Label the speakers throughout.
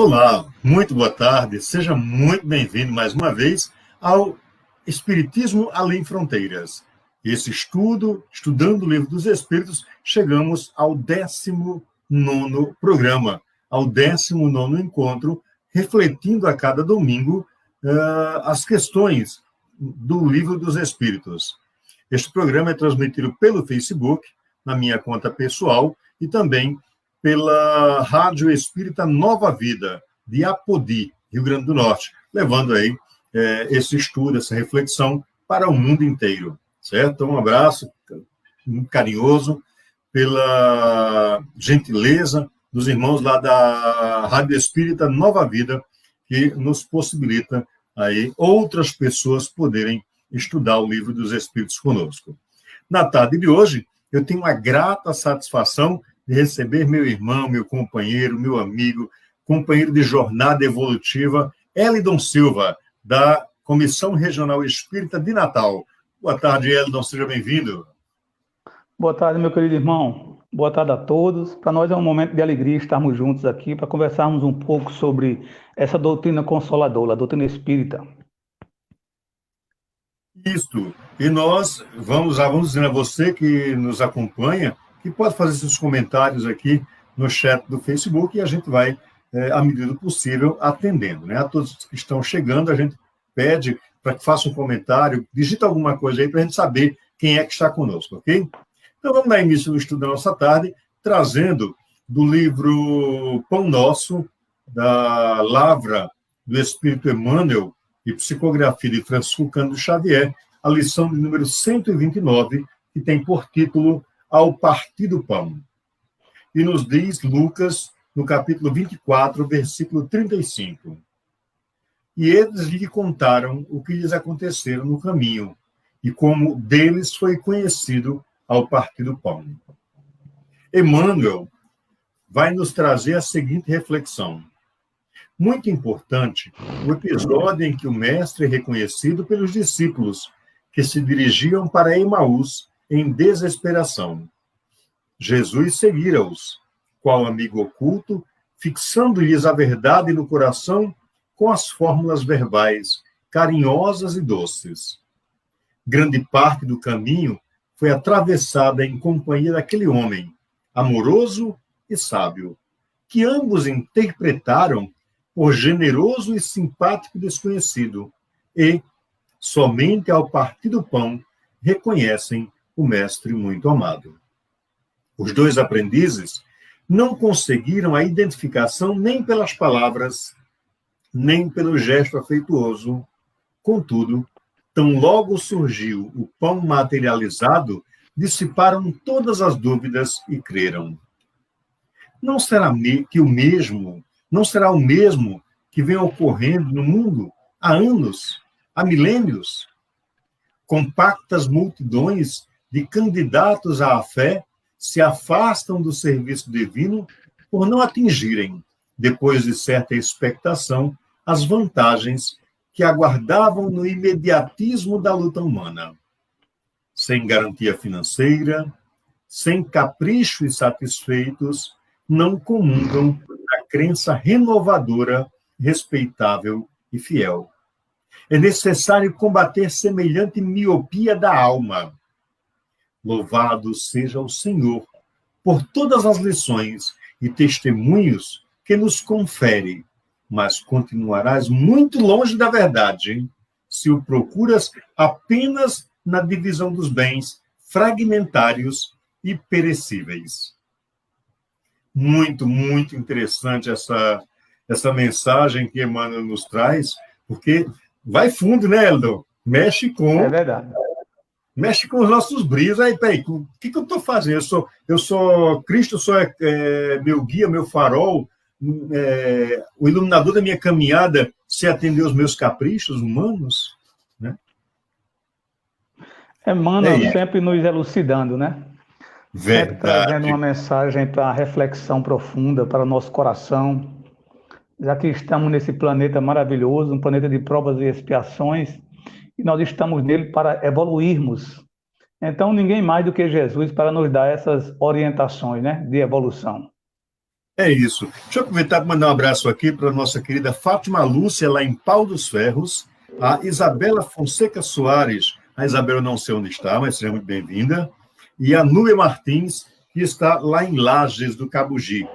Speaker 1: Olá, muito boa tarde, seja muito bem-vindo mais uma vez ao Espiritismo Além Fronteiras. Esse estudando o Livro dos Espíritos, chegamos ao 19º programa, ao 19º encontro, refletindo a cada domingo as questões do Livro dos Espíritos. Este programa é transmitido pelo Facebook, na minha conta pessoal, e também pela Rádio Espírita Nova Vida, de Apodi, Rio Grande do Norte, levando aí esse estudo, essa reflexão para o mundo inteiro, certo? Então, um abraço muito carinhoso pela gentileza dos irmãos lá da Rádio Espírita Nova Vida, que nos possibilita aí outras pessoas poderem estudar o Livro dos Espíritos conosco. Na tarde de hoje, eu tenho a grata satisfação de receber meu irmão, meu companheiro, meu amigo, companheiro de jornada evolutiva, Elidon Silva, da Comissão Regional Espírita de Natal. Boa tarde, Elidon, seja bem-vindo.
Speaker 2: Boa tarde, meu querido irmão. Boa tarde a todos. Para nós é um momento de alegria estarmos juntos aqui para conversarmos um pouco sobre essa doutrina consoladora, a doutrina espírita.
Speaker 1: Isso. E nós vamos dizer a você que nos acompanha, que pode fazer seus comentários aqui no chat do Facebook e a gente vai, à medida do possível, atendendo, né? A todos que estão chegando, a gente pede para que faça um comentário, digita alguma coisa aí para a gente saber quem é que está conosco, ok? Então vamos dar início ao estudo da nossa tarde, trazendo do livro Pão Nosso, da Lavra do Espírito Emmanuel e Psicografia de Francisco Cândido Xavier, a lição de número 129, que tem por título Ao Partir do Pão. E nos diz Lucas, no capítulo 24, versículo 35. E eles lhe contaram o que lhes aconteceram no caminho, e como deles foi conhecido ao partir do pão. Emmanuel vai nos trazer a seguinte reflexão. Muito importante, o episódio em que o mestre é reconhecido pelos discípulos que se dirigiam para Emaús em desesperação. Jesus seguira-os, qual amigo oculto, fixando-lhes a verdade no coração com as fórmulas verbais, carinhosas e doces. Grande parte do caminho foi atravessada em companhia daquele homem, amoroso e sábio, que ambos interpretaram por generoso e simpático desconhecido, e, somente ao partir do pão, reconhecem o mestre muito amado. Os dois aprendizes não conseguiram a identificação nem pelas palavras, nem pelo gesto afetuoso. Contudo, tão logo surgiu o pão materializado, dissiparam todas as dúvidas e creram. Não será o mesmo que vem ocorrendo no mundo há anos, há milênios? Compactas multidões de candidatos à fé se afastam do serviço divino por não atingirem, depois de certa expectação, as vantagens que aguardavam no imediatismo da luta humana. Sem garantia financeira, sem capricho e satisfeitos, não comungam a crença renovadora, respeitável e fiel. É necessário combater semelhante miopia da alma. Louvado seja o Senhor por todas as lições e testemunhos que nos confere, mas continuarás muito longe da verdade se o procuras apenas na divisão dos bens fragmentários e perecíveis. Muito, muito interessante essa mensagem que Emmanuel nos traz, porque vai fundo, né, Eldo? Mexe com...
Speaker 2: É verdade.
Speaker 1: Mexe com os nossos brilhos. Aí, peraí, o que eu estou fazendo? Eu sou Cristo, eu sou meu guia, meu farol, o iluminador da minha caminhada, se atender aos meus caprichos humanos, né?
Speaker 2: Emmanuel sempre nos elucidando, né?
Speaker 1: Verdade.
Speaker 2: Sempre trazendo uma mensagem para reflexão profunda para o nosso coração. Já que estamos nesse planeta maravilhoso, um planeta de provas e expiações, e nós estamos nele para evoluirmos. Então, ninguém mais do que Jesus para nos dar essas orientações, né, de evolução.
Speaker 1: É isso. Deixa eu aproveitar para mandar um abraço aqui para a nossa querida Fátima Lúcia, lá em Pau dos Ferros, a Isabela Fonseca Soares. A Isabela não sei onde está, mas seja muito bem-vinda. E a Núbia Martins, que está lá em Lages do Cabugi.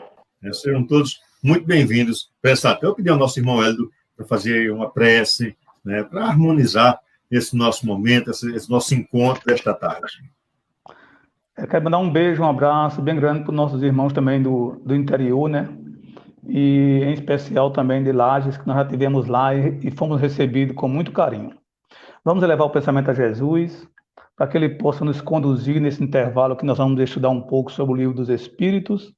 Speaker 1: Sejam todos muito bem-vindos. Peço até eu pedir ao nosso irmão Hélio para fazer uma prece, né, para harmonizar esse nosso momento, esse nosso encontro desta tarde.
Speaker 2: Eu quero mandar um beijo, um abraço bem grande para os nossos irmãos também do interior, né? E em especial também de Lages, que nós já tivemos lá e fomos recebidos com muito carinho. Vamos elevar o pensamento a Jesus, para que Ele possa nos conduzir nesse intervalo que nós vamos estudar um pouco sobre o livro dos Espíritos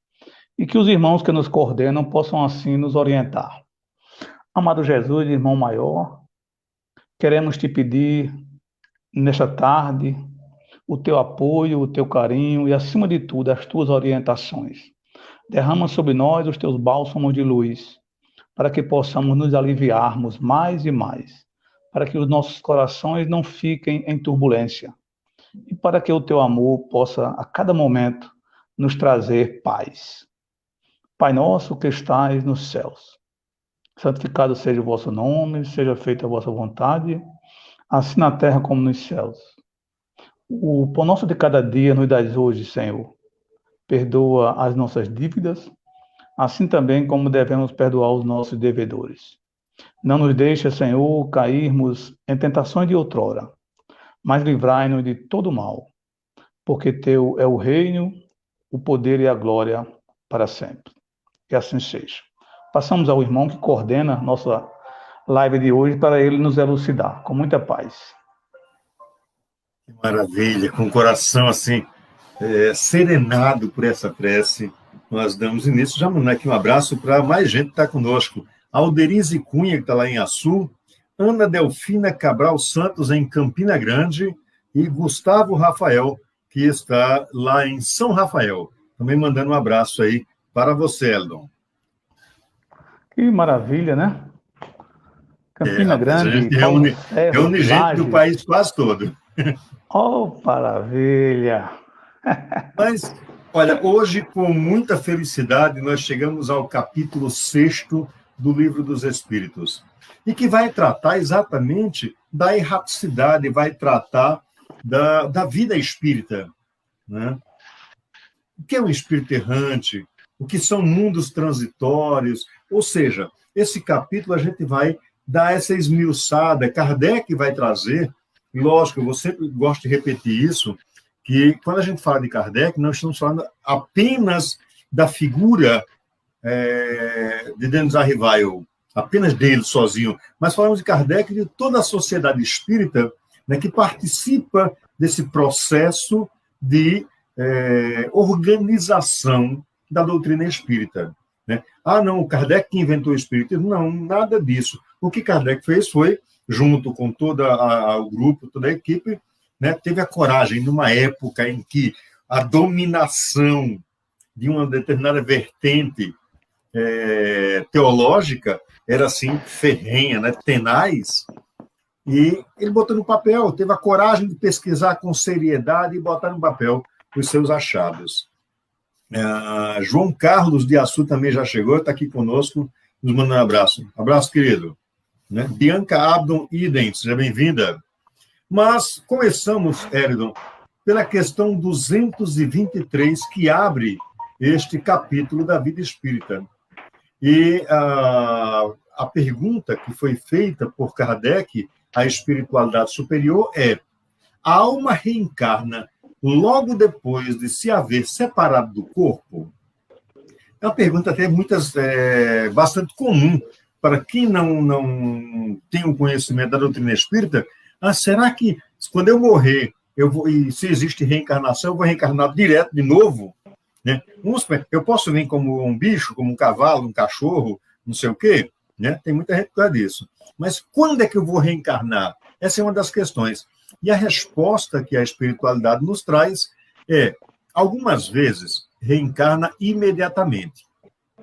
Speaker 2: e que os irmãos que nos coordenam possam assim nos orientar. Amado Jesus, irmão maior, queremos te pedir nesta tarde o teu apoio, o teu carinho e, acima de tudo, as tuas orientações. Derrama sobre nós os teus bálsamos de luz, para que possamos nos aliviarmos mais e mais, para que os nossos corações não fiquem em turbulência e para que o teu amor possa, a cada momento, nos trazer paz. Pai nosso que estais nos céus, santificado seja o vosso nome, seja feita a vossa vontade, assim na terra como nos céus. O pão nosso de cada dia nos dás hoje, Senhor. Perdoa as nossas dívidas, assim também como devemos perdoar os nossos devedores. Não nos deixe, Senhor, cairmos em tentações de outrora, mas livrai-nos de todo mal, porque teu é o reino, o poder e a glória para sempre. Que assim seja. Passamos ao irmão que coordena nossa live de hoje para ele nos elucidar, com muita paz.
Speaker 1: Que maravilha, com o coração assim, serenado por essa prece, nós damos início. Já mandar aqui um abraço para mais gente que está conosco. Alderize Cunha, que está lá em Açu, Ana Delfina Cabral Santos, em Campina Grande, e Gustavo Rafael, que está lá em São Rafael. Também mandando um abraço aí para você, Eldon.
Speaker 2: Que maravilha, né? Campina Grande,
Speaker 1: a gente reúne gente do país quase todo.
Speaker 2: Oh, maravilha!
Speaker 1: Mas, olha, hoje, com muita felicidade, nós chegamos ao capítulo 6º do Livro dos Espíritos, e que vai tratar exatamente da erraticidade, vai tratar da vida espírita, né? O que é um espírito errante? O que são mundos transitórios? Ou seja, esse capítulo a gente vai dar essa esmiuçada. Kardec vai trazer, e lógico, eu sempre gosto de repetir isso, que quando a gente fala de Kardec, nós estamos falando apenas da figura de Denis Arrival, apenas dele sozinho, mas falamos de Kardec e de toda a sociedade espírita, né, que participa desse processo de organização da doutrina espírita. Né? Ah, não, o Kardec que inventou o espiritismo? Não, nada disso. O que Kardec fez foi, junto com todo o grupo, toda a equipe, né, teve a coragem, numa época em que a dominação de uma determinada vertente teológica era assim, ferrenha, né, tenaz, e ele botou no papel, teve a coragem de pesquisar com seriedade e botar no papel os seus achados. João Carlos de Açu também já chegou, está aqui conosco, nos mandando um abraço. Abraço, querido. Né? Bianca Abdon Idem, seja bem-vinda. Mas começamos, Eridon, pela questão 223, que abre este capítulo da vida espírita. E a pergunta que foi feita por Kardec à espiritualidade superior é: a alma reencarna logo depois de se haver separado do corpo? É uma pergunta até bastante comum para quem não tem o conhecimento da doutrina espírita. Será que quando eu morrer, e se existe reencarnação, eu vou reencarnar direto de novo? Né? Eu posso vir como um bicho, como um cavalo, um cachorro, não sei o quê? Né? Tem muita gente que fala disso. Mas quando é que eu vou reencarnar? Essa é uma das questões. E a resposta que a espiritualidade nos traz é: algumas vezes reencarna imediatamente.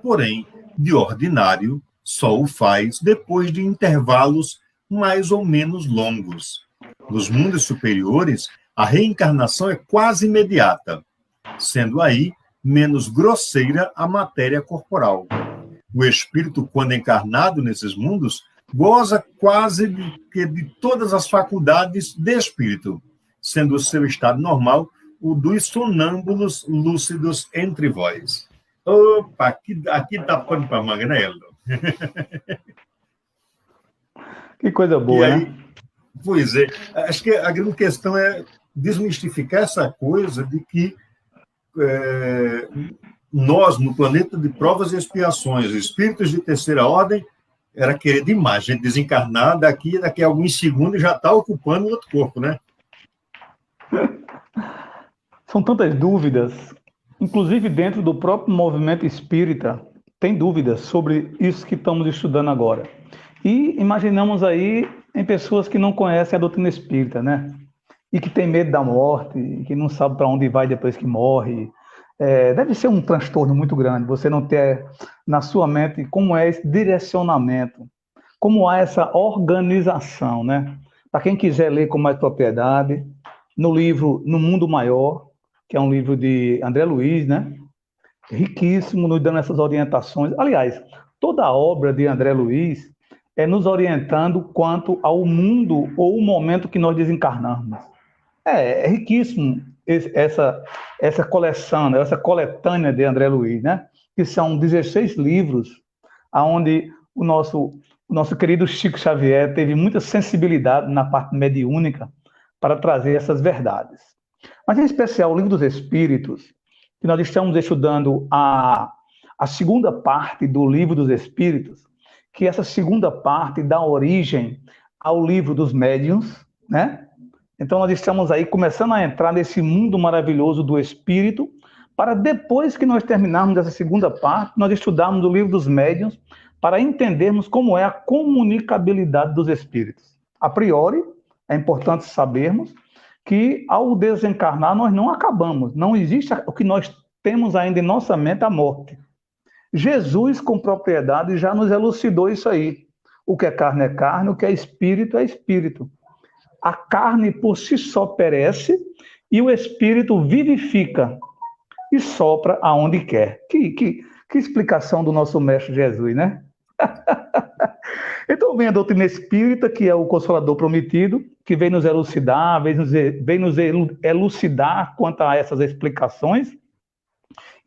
Speaker 1: Porém, de ordinário, só o faz depois de intervalos mais ou menos longos. Nos mundos superiores, a reencarnação é quase imediata, sendo aí menos grosseira a matéria corporal. O espírito, quando encarnado nesses mundos, goza quase de todas as faculdades de espírito, sendo o seu estado normal o dos sonâmbulos lúcidos entre vós. Opa, aqui tá pano para manga, né, Eldo?
Speaker 2: Que coisa boa,
Speaker 1: aí,
Speaker 2: né?
Speaker 1: Pois é, acho que a grande questão é desmistificar essa coisa de que nós, no planeta de provas e expiações, espíritos de terceira ordem, era querer demais, a gente desencarnar daqui a alguns segundos já está ocupando outro corpo, né?
Speaker 2: São tantas dúvidas, inclusive dentro do próprio movimento espírita, tem dúvidas sobre isso que estamos estudando agora. E imaginamos aí em pessoas que não conhecem a doutrina espírita, né? E que tem medo da morte, e que não sabe para onde vai depois que morre. Deve ser um transtorno muito grande você não ter na sua mente como é esse direcionamento, como há essa organização, né? Para quem quiser ler com mais propriedade, no livro No Mundo Maior, que é um livro de André Luiz, né? Riquíssimo, nos dando essas orientações. Aliás, toda a obra de André Luiz é nos orientando quanto ao mundo ou o momento que nós desencarnamos. É riquíssimo essa coleção, né? Essa coletânea de André Luiz, né? Que são 16 livros, onde o nosso querido Chico Xavier teve muita sensibilidade na parte mediúnica para trazer essas verdades. Mas, em especial, o Livro dos Espíritos, que nós estamos estudando a segunda parte do Livro dos Espíritos, que essa segunda parte dá origem ao Livro dos Médiuns, né? Então, nós estamos aí começando a entrar nesse mundo maravilhoso do Espírito, para depois que nós terminarmos essa segunda parte, nós estudarmos o Livro dos Médiuns, para entendermos como é a comunicabilidade dos Espíritos. A priori, é importante sabermos que ao desencarnar nós não acabamos, não existe o que nós temos ainda em nossa mente, a morte. Jesus, com propriedade, já nos elucidou isso aí. O que é carne, o que é espírito. A carne por si só perece e o espírito vivifica e sopra aonde quer. Que explicação do nosso mestre Jesus, né? Então vem a doutrina espírita, que é o Consolador prometido, que vem nos elucidar, vem nos elucidar quanto a essas explicações.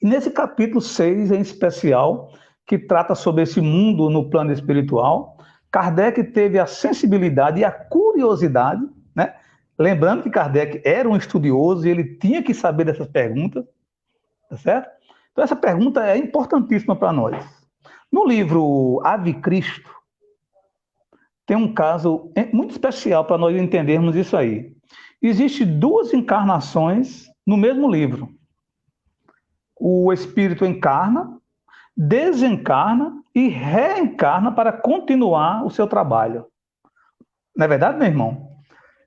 Speaker 2: E nesse capítulo 6, em especial, que trata sobre esse mundo no plano espiritual, Kardec teve a sensibilidade e a curiosidade, né? Lembrando que Kardec era um estudioso e ele tinha que saber dessas perguntas, tá certo? Então essa pergunta é importantíssima para nós. No livro Ave Cristo, tem um caso muito especial para nós entendermos isso aí. Existem duas encarnações no mesmo livro. O espírito encarna, desencarna e reencarna para continuar o seu trabalho. Não é verdade, meu irmão?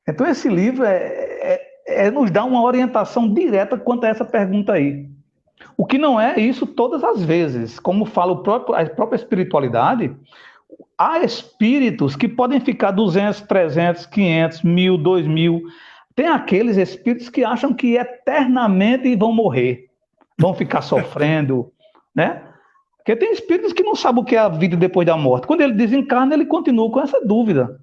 Speaker 2: Então esse livro nos dá uma orientação direta quanto a essa pergunta aí. O que não é isso todas as vezes. Como fala a própria espiritualidade, há espíritos que podem ficar 200, 300, 500, 1000, 2000. Tem aqueles espíritos que acham que eternamente vão morrer, vão ficar sofrendo, né? Porque tem espíritos que não sabem o que é a vida depois da morte. Quando ele desencarna, ele continua com essa dúvida.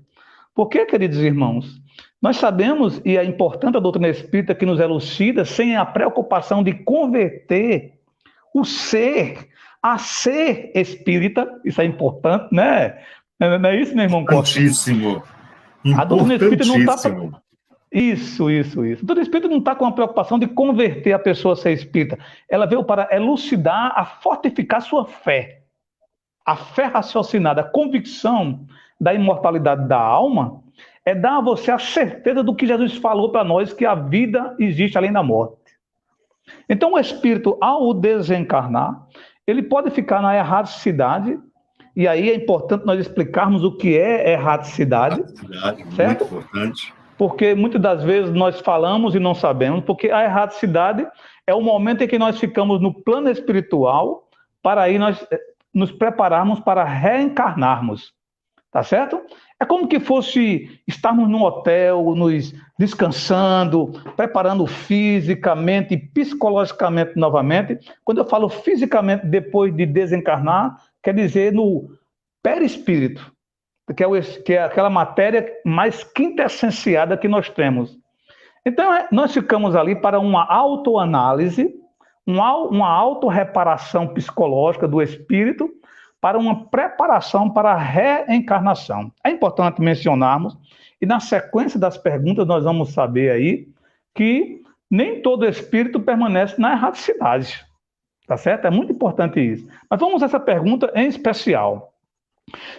Speaker 2: Por quê, queridos irmãos? Nós sabemos, e é importante a doutrina espírita que nos elucida, sem a preocupação de converter o ser a ser espírita, isso é importante, né? Não é isso, meu irmão Costa?
Speaker 1: Importantíssimo.
Speaker 2: A doutrina espírita não está... Isso. A doutrina espírita não está com a preocupação de converter a pessoa a ser espírita. Ela veio para elucidar, a fortificar sua fé. A fé raciocinada, a convicção da imortalidade da alma, é dar a você a certeza do que Jesus falou para nós, que a vida existe além da morte. Então, o espírito, ao desencarnar, ele pode ficar na erraticidade, e aí é importante nós explicarmos o que é erraticidade. Certo?
Speaker 1: Muito importante.
Speaker 2: Porque muitas das vezes nós falamos e não sabemos, porque a erraticidade é o momento em que nós ficamos no plano espiritual para aí nós nos prepararmos para reencarnarmos, tá certo? É como que fosse estarmos num hotel, nos descansando, preparando fisicamente e psicologicamente novamente. Quando eu falo fisicamente depois de desencarnar, quer dizer no perispírito, que é aquela matéria mais quintessenciada que nós temos. Então, nós ficamos ali para uma autoanálise, uma autorreparação psicológica do espírito, para uma preparação para a reencarnação. É importante mencionarmos, e na sequência das perguntas nós vamos saber aí, que nem todo espírito permanece na erraticidade. Tá certo? É muito importante isso. Mas vamos a essa pergunta em especial.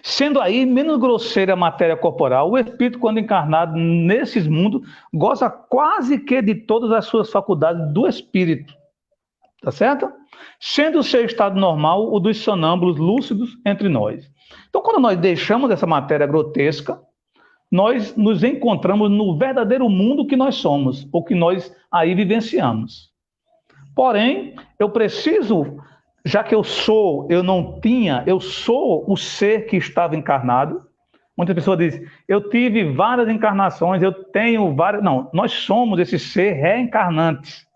Speaker 2: Sendo aí menos grosseira a matéria corporal, o espírito, quando encarnado nesses mundos, goza quase que de todas as suas faculdades do espírito. Tá certo? Sendo o seu estado normal o dos sonâmbulos lúcidos entre nós. Então, quando nós deixamos essa matéria grotesca, nós nos encontramos no verdadeiro mundo que nós somos, ou que nós aí vivenciamos. Porém, eu preciso, já que eu sou o ser que estava encarnado. Muitas pessoas dizem, eu tive várias encarnações, eu tenho várias... Não, nós somos esse ser reencarnante.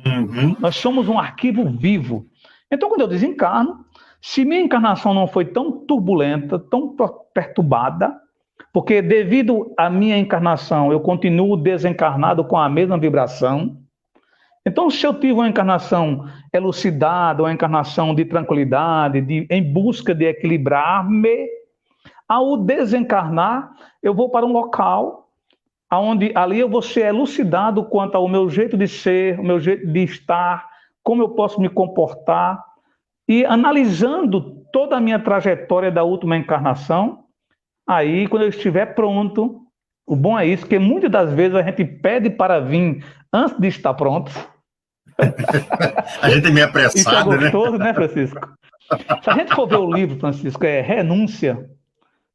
Speaker 1: Uhum.
Speaker 2: Nós somos um arquivo vivo. Então, quando eu desencarno, se minha encarnação não foi tão turbulenta, tão perturbada, porque devido à minha encarnação eu continuo desencarnado com a mesma vibração. Então, se eu tive uma encarnação elucidada, uma encarnação de tranquilidade, em busca de equilibrar-me, ao desencarnar, eu vou para um local onde ali eu vou ser elucidado quanto ao meu jeito de ser, o meu jeito de estar, como eu posso me comportar, e analisando toda a minha trajetória da última encarnação, aí, quando eu estiver pronto, o bom é isso, que muitas das vezes a gente pede para vir antes de estar pronto.
Speaker 1: A gente é meio
Speaker 2: Isso é
Speaker 1: apressado, né?
Speaker 2: gostoso, né, Francisco? Se a gente for ver o livro, Francisco, é Renúncia,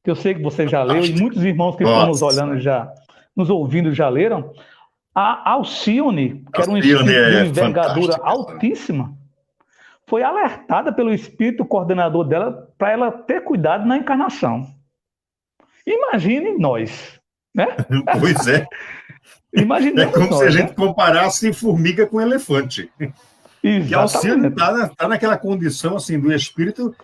Speaker 2: que eu sei que você já leu, e muitos irmãos que estão nos olhando já, nos ouvindo já leram, a Alcione, que era um espírito de envergadura altíssima, foi alertada pelo espírito coordenador dela para ela ter cuidado na encarnação. Imagine nós, né?
Speaker 1: Pois é.
Speaker 2: Imaginemos
Speaker 1: como
Speaker 2: nós,
Speaker 1: se a gente
Speaker 2: né?
Speaker 1: comparasse formiga com elefante. E Alcione está naquela condição assim, do espírito,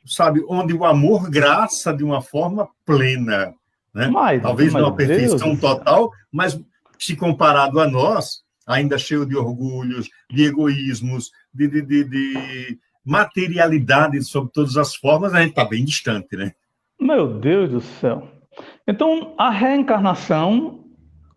Speaker 1: sabe, onde o amor graça de uma forma plena. Né? Talvez não a perfeição total, mas se comparado a nós, ainda cheio de orgulhos, de egoísmos, de materialidade sob todas as formas, a gente está bem distante, né?
Speaker 2: Meu Deus do céu. Então, a reencarnação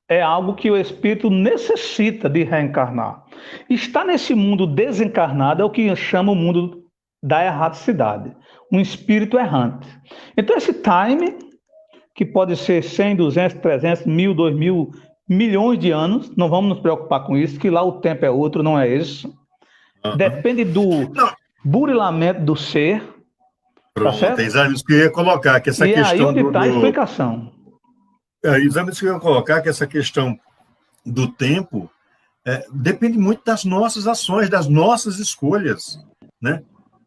Speaker 2: é algo que o espírito necessita de reencarnar. Estar nesse mundo desencarnado é o que chama o mundo da erraticidade. Um espírito errante. Então, esse time, que pode ser 100, 200, 300, 1000, 2000, milhões de anos, não vamos nos preocupar com isso, que lá o tempo é outro, não é esse. Depende do burilamento do ser.
Speaker 1: Pronto,
Speaker 2: tá
Speaker 1: exames que eu ia colocar, que essa
Speaker 2: e
Speaker 1: questão.
Speaker 2: É aí onde está a explicação.
Speaker 1: Exames que eu ia colocar, que essa questão do tempo depende muito das nossas ações, das nossas escolhas. Né?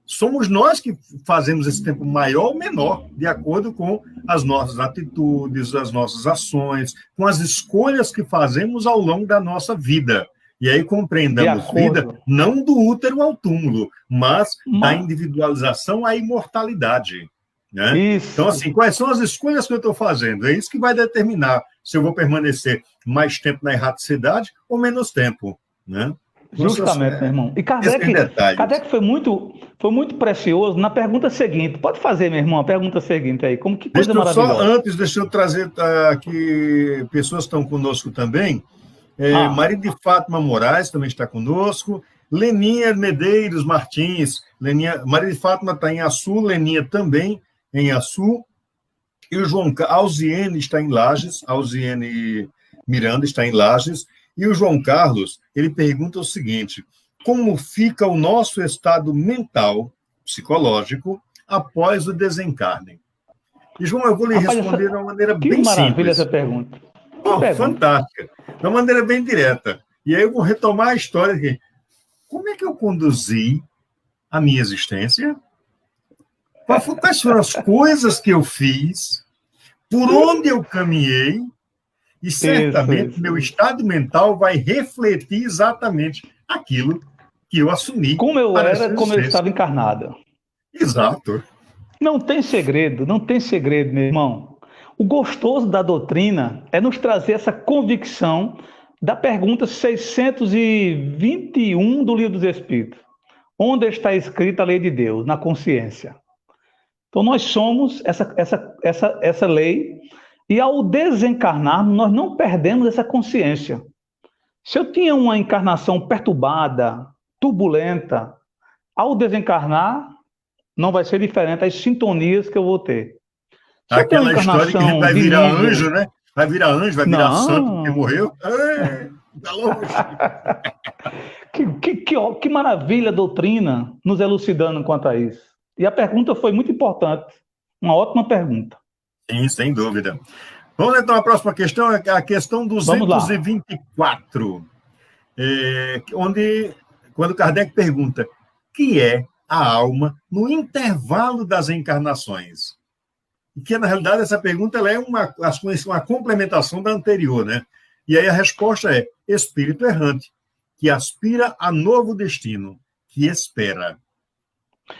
Speaker 1: Somos nós que fazemos esse tempo maior ou menor, de acordo com as nossas atitudes, as nossas ações, com as escolhas que fazemos ao longo da nossa vida. E aí compreendamos vida não do útero ao túmulo, mas da individualização à imortalidade. Né? Então, assim, quais são as escolhas que eu estou fazendo? É isso que vai determinar se eu vou permanecer mais tempo na erraticidade ou menos tempo. Né?
Speaker 2: Justamente, meu irmão. E Kardec foi muito precioso na pergunta seguinte. Pode fazer, meu irmão, a pergunta seguinte aí. Que coisa maravilhosa.
Speaker 1: Deixa eu trazer aqui, pessoas estão conosco também. Maria de Fátima Moraes também está conosco. Leninha Medeiros Martins. Maria de Fátima está em Açu, Leninha também em Açu. E o João Alziene está em Lages. Alziene Miranda está em Lages. E o João Carlos, ele pergunta o seguinte: como fica o nosso estado mental, psicológico, após o desencarne? E, João, eu vou lhe responder de uma maneira bem simples. Que
Speaker 2: maravilha essa pergunta.
Speaker 1: Fantástica. De uma maneira bem direta. E aí eu vou retomar a história aqui. Como é que eu conduzi a minha existência? Quais foram as coisas que eu fiz por onde eu caminhei, e certamente meu estado mental vai refletir exatamente aquilo que eu assumi
Speaker 2: como eu
Speaker 1: para essa
Speaker 2: era, como eu
Speaker 1: existência.
Speaker 2: estava encarnado.
Speaker 1: Exato.
Speaker 2: Não tem segredo, não tem segredo, meu irmão. O gostoso da doutrina é nos trazer essa convicção da pergunta 621 do Livro dos Espíritos. Onde está escrita a lei de Deus? Na consciência. Então, nós somos essa lei, e ao desencarnarmos, nós não perdemos essa consciência. Se eu tinha uma encarnação perturbada, turbulenta, ao desencarnar, não vai ser diferente as sintonias que eu vou ter. Se eu tenho uma
Speaker 1: Aquela história que a gente
Speaker 2: encarnação
Speaker 1: vai
Speaker 2: de
Speaker 1: virar
Speaker 2: nível...
Speaker 1: anjo, né? Vai virar anjo, vai virar santo porque
Speaker 2: Não!
Speaker 1: morreu. Tá longe.
Speaker 2: Que maravilha a doutrina nos elucidando quanto a isso. E a pergunta foi muito importante. Uma ótima pergunta.
Speaker 1: Sim, sem dúvida. Vamos então à próxima questão, a questão
Speaker 2: Vamos lá.
Speaker 1: 224, onde, quando Kardec pergunta, que é a alma no intervalo das encarnações? E que, na realidade, essa pergunta ela é uma complementação da anterior, né? E aí a resposta é espírito errante, que aspira a novo destino, que espera.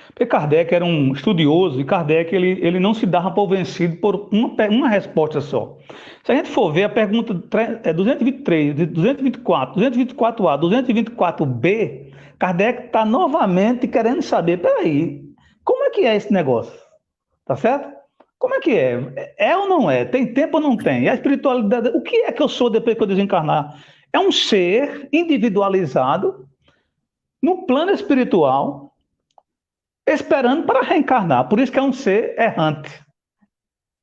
Speaker 2: Porque Kardec era um estudioso e Kardec ele não se dava por vencido por uma resposta só. Se a gente for ver a pergunta 223, 224, 224A, 224B, Kardec está novamente querendo saber, peraí, como é que é esse negócio? Tá certo? Como é que é? É ou não é? Tem tempo ou não tem? E a espiritualidade, o que é que eu sou depois que eu desencarnar? É um ser individualizado no plano espiritual, esperando para reencarnar. Por isso que é um ser errante.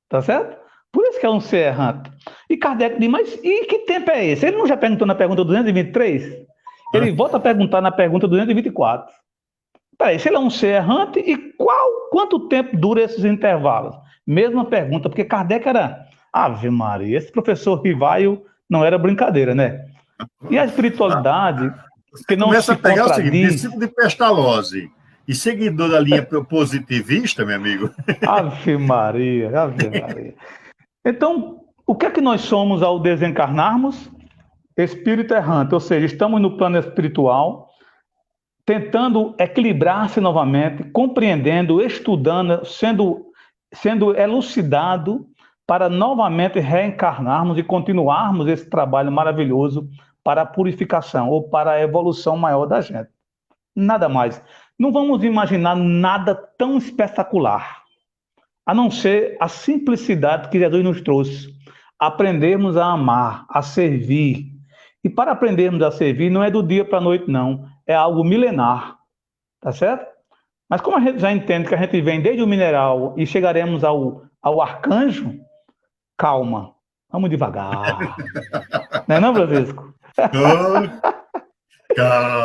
Speaker 2: Tá certo? Por isso que é um ser errante. E Kardec diz, mas e que tempo é esse? Ele não já perguntou na pergunta 223? Ele volta a perguntar na pergunta 224. Peraí, se ele é um ser errante, e quanto tempo dura esses intervalos? Mesma pergunta, porque Kardec era... Ave Maria, esse professor Rivaio não era brincadeira, né? E a espiritualidade,
Speaker 1: Você
Speaker 2: que não
Speaker 1: começa
Speaker 2: se
Speaker 1: a pegar o seguinte,
Speaker 2: contradiz...
Speaker 1: discípulo de Pestalozzi e seguidor da linha positivista, meu amigo.
Speaker 2: Ave Maria, Ave Maria. Então, o que é que nós somos ao desencarnarmos? Espírito errante, ou seja, estamos no plano espiritual, tentando equilibrar-se novamente, compreendendo, estudando, sendo elucidado para novamente reencarnarmos e continuarmos esse trabalho maravilhoso para a purificação ou para a evolução maior da gente. Nada mais. Não vamos imaginar nada tão espetacular, a não ser a simplicidade que Jesus nos trouxe. Aprendermos a amar, a servir. E para aprendermos a servir, não é do dia para a noite, não. É algo milenar. Tá certo? Mas como a gente já entende que a gente vem desde o mineral e chegaremos ao arcanjo, calma. Vamos devagar. Não é não, Francisco?
Speaker 1: Oh,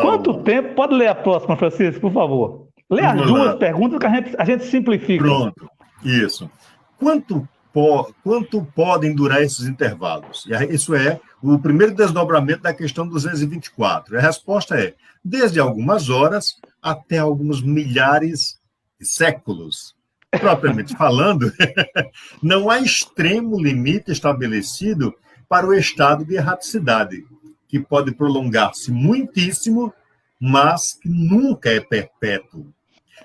Speaker 2: Quanto
Speaker 1: calma.
Speaker 2: tempo? Pode ler a próxima, Francisco, por favor. Lê as
Speaker 1: Vamos
Speaker 2: duas
Speaker 1: lá.
Speaker 2: perguntas que a gente simplifica.
Speaker 1: Pronto. Isso. Quanto podem durar esses intervalos? Isso é o primeiro desdobramento da questão 224. A resposta é desde algumas horas até alguns milhares de séculos. Propriamente falando, não há extremo limite estabelecido para o estado de erraticidade, que pode prolongar-se muitíssimo, mas que nunca é perpétuo.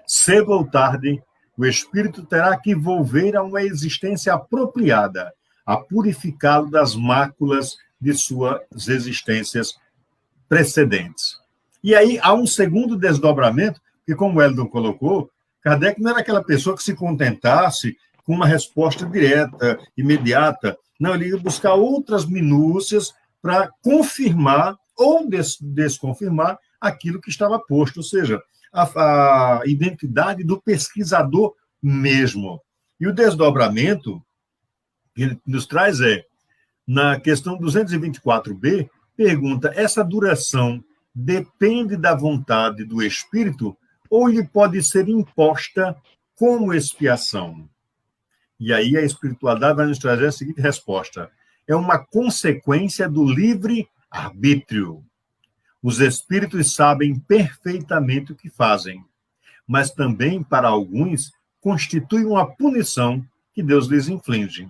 Speaker 1: Cedo ou tarde, o espírito terá que volver a uma existência apropriada, a purificá-lo das máculas de suas existências precedentes. E aí há um segundo desdobramento, que, como o Eldon colocou, Kardec não era aquela pessoa que se contentasse com uma resposta direta, imediata. Não, ele ia buscar outras minúcias para confirmar ou desconfirmar aquilo que estava posto, ou seja, a identidade do pesquisador mesmo. E o desdobramento que ele nos traz na questão 224b, pergunta, essa duração depende da vontade do espírito ou lhe pode ser imposta como expiação? E aí a espiritualidade vai nos trazer a seguinte resposta, é uma consequência do livre-arbítrio. Os espíritos sabem perfeitamente o que fazem, mas também, para alguns, constitui uma punição que Deus lhes inflige.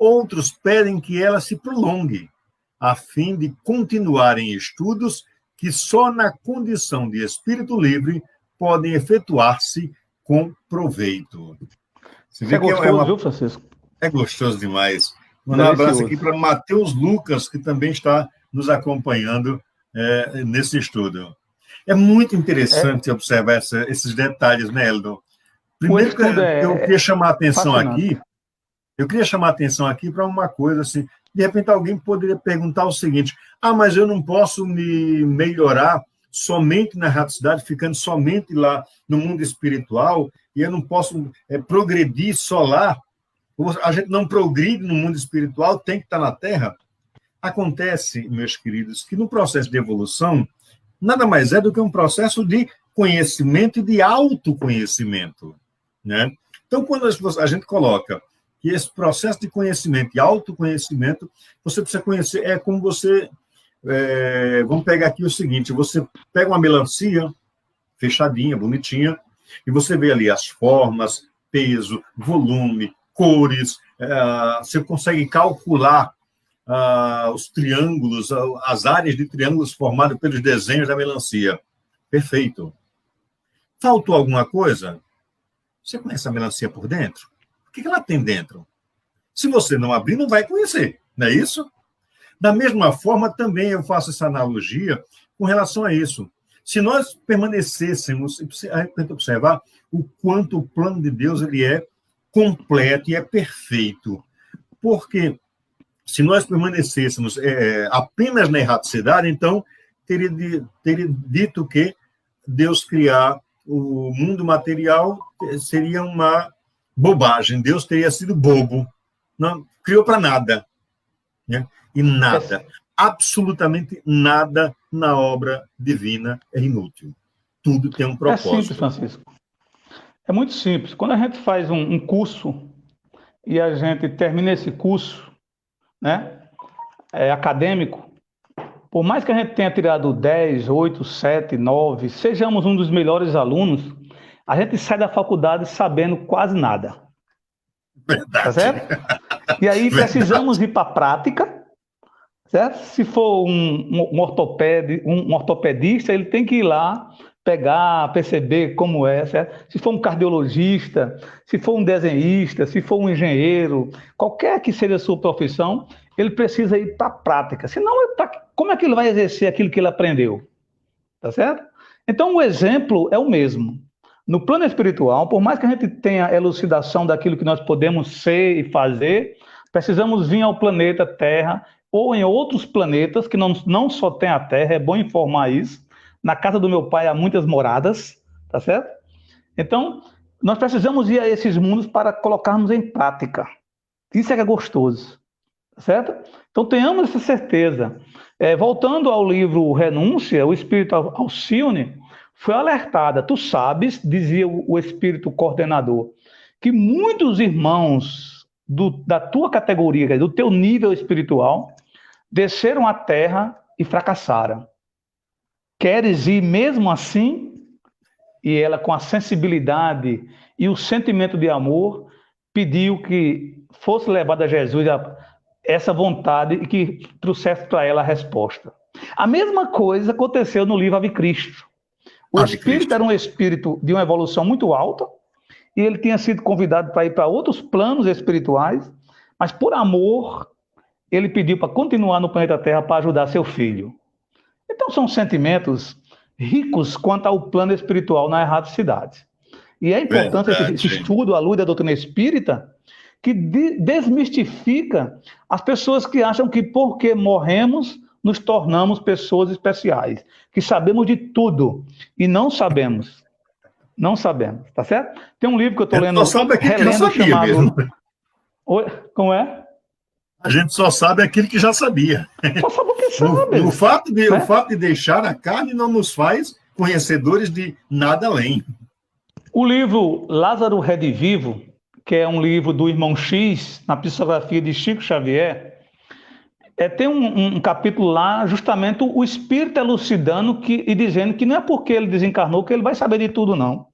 Speaker 1: Outros pedem que ela se prolongue, a fim de continuarem estudos que só na condição de espírito livre podem efetuar-se com proveito. Você vê
Speaker 2: é
Speaker 1: que
Speaker 2: gostoso, viu, Francisco?
Speaker 1: é gostoso demais. Mandar um abraço aqui
Speaker 2: Delicioso.
Speaker 1: para Matheus Lucas, que também está nos acompanhando nesse estudo. É muito interessante observar esses detalhes, né, Eldon?
Speaker 2: O
Speaker 1: Primeiro
Speaker 2: estudo
Speaker 1: que eu queria chamar a atenção
Speaker 2: fascinante.
Speaker 1: aqui, para uma coisa assim, de repente alguém poderia perguntar o seguinte: mas eu não posso me melhorar somente na erraticidade, ficando somente lá no mundo espiritual, e eu não posso progredir só lá? A gente não progride no mundo espiritual, tem que estar na Terra? Acontece, meus queridos, que no processo de evolução, nada mais é do que um processo de conhecimento e de autoconhecimento, né? Então, quando a gente coloca que esse processo de conhecimento e autoconhecimento, você precisa conhecer, é como você... vamos pegar aqui o seguinte, você pega uma melancia fechadinha, bonitinha, e você vê ali as formas, peso, volume, cores, você consegue calcular os triângulos, as áreas de triângulos formadas pelos desenhos da melancia. Perfeito. Faltou alguma coisa? Você conhece a melancia por dentro? O que ela tem dentro? Se você não abrir, não vai conhecer, não é isso? Da mesma forma, também eu faço essa analogia com relação a isso. Se nós permanecêssemos, a gente tenta observar o quanto o plano de Deus ele é completo e é perfeito. Porque se nós permanecêssemos apenas na erraticidade, então teria dito que Deus criar o mundo material seria uma bobagem. Deus teria sido bobo. Não criou para nada. Né? E nada, absolutamente nada na obra divina é inútil. Tudo tem um
Speaker 2: É simples,
Speaker 1: propósito.
Speaker 2: Francisco. É muito simples. Quando a gente faz um curso e a gente termina esse curso, né, acadêmico, por mais que a gente tenha tirado 10, 8, 7, 9, sejamos um dos melhores alunos, a gente sai da faculdade sabendo quase nada. Tá
Speaker 1: Verdade.
Speaker 2: certo? E aí precisamos ir para a prática, certo? Se for um ortopedista, ele tem que ir lá, pegar, perceber como é, certo? Se for um cardiologista, se for um desenhista, se for um engenheiro, qualquer que seja a sua profissão, ele precisa ir para a prática. Senão, como é que ele vai exercer aquilo que ele aprendeu? Tá certo? Então, o exemplo é o mesmo. No plano espiritual, por mais que a gente tenha elucidação daquilo que nós podemos ser e fazer, precisamos vir ao planeta Terra ou em outros planetas que não só tem a Terra, é bom informar isso. Na casa do meu pai há muitas moradas, tá certo? Então, nós precisamos ir a esses mundos para colocarmos em prática. Isso é que é gostoso, tá certo? Então, tenhamos essa certeza. Voltando ao livro Renúncia, o espírito Alcione foi alertada. Tu sabes, dizia o espírito coordenador, que muitos irmãos da tua categoria, do teu nível espiritual, desceram à terra e fracassaram. Queres ir mesmo assim? E ela, com a sensibilidade e o sentimento de amor, pediu que fosse levada a Jesus essa vontade e que trouxesse para ela a resposta. A mesma coisa aconteceu no livro Ave Cristo. O espírito era um espírito de uma evolução muito alta e ele tinha sido convidado para ir para outros planos espirituais, mas por amor ele pediu para continuar no planeta Terra para ajudar seu filho. Então são sentimentos ricos quanto ao plano espiritual na erraticidade. E é importante esse estudo à luz da doutrina espírita, que desmistifica as pessoas que acham que porque morremos, nos tornamos pessoas especiais, que sabemos de tudo, e não sabemos. Não sabemos, tá certo? Tem um livro que eu estou lendo, relendo, chamado...
Speaker 1: Mesmo.
Speaker 2: Oi, como é?
Speaker 1: A gente só sabe aquilo que já sabia.
Speaker 2: Só sabe o que sabe.
Speaker 1: O fato de deixar a carne não nos faz conhecedores de nada além.
Speaker 2: O livro Lázaro Redivivo, que é um livro do Irmão X, na psicografia de Chico Xavier, tem um capítulo lá, justamente o espírito elucidando e dizendo que não é porque ele desencarnou que ele vai saber de tudo, não.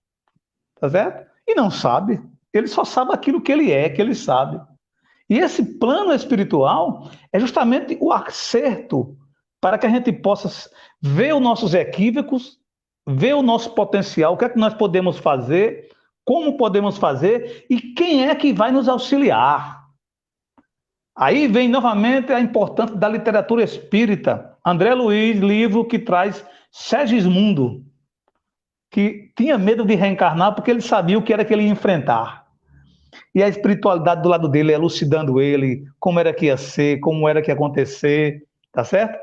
Speaker 2: Tá certo? E não sabe. Ele só sabe aquilo que ele é, que ele sabe. E esse plano espiritual é justamente o acerto para que a gente possa ver os nossos equívocos, ver o nosso potencial, o que é que nós podemos fazer, como podemos fazer e quem é que vai nos auxiliar. Aí vem novamente a importância da literatura espírita. André Luiz, livro que traz Segismundo, que tinha medo de reencarnar porque ele sabia o que era que ele ia enfrentar. E a espiritualidade do lado dele, elucidando ele, como era que ia ser, como era que ia acontecer, tá certo?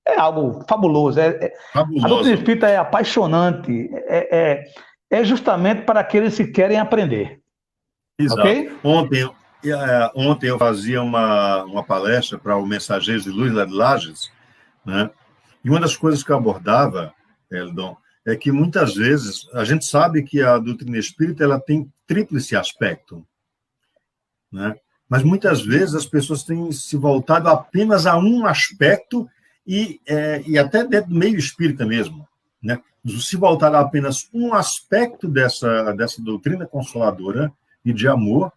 Speaker 2: É algo fabuloso. A doutrina
Speaker 1: Fabuloso.
Speaker 2: espírita é apaixonante, é justamente para aqueles que querem aprender,
Speaker 1: Exato.
Speaker 2: ok?
Speaker 1: Ontem eu fazia uma palestra para o Mensageiros de Luz lá de Lages, né? E uma das coisas que eu abordava, Eldon, é que muitas vezes a gente sabe que a doutrina espírita ela tem tríplice aspecto, né? Mas muitas vezes as pessoas têm se voltado apenas a um aspecto e até dentro do meio espírita mesmo, né? Se voltar a apenas um aspecto dessa doutrina consoladora e de amor,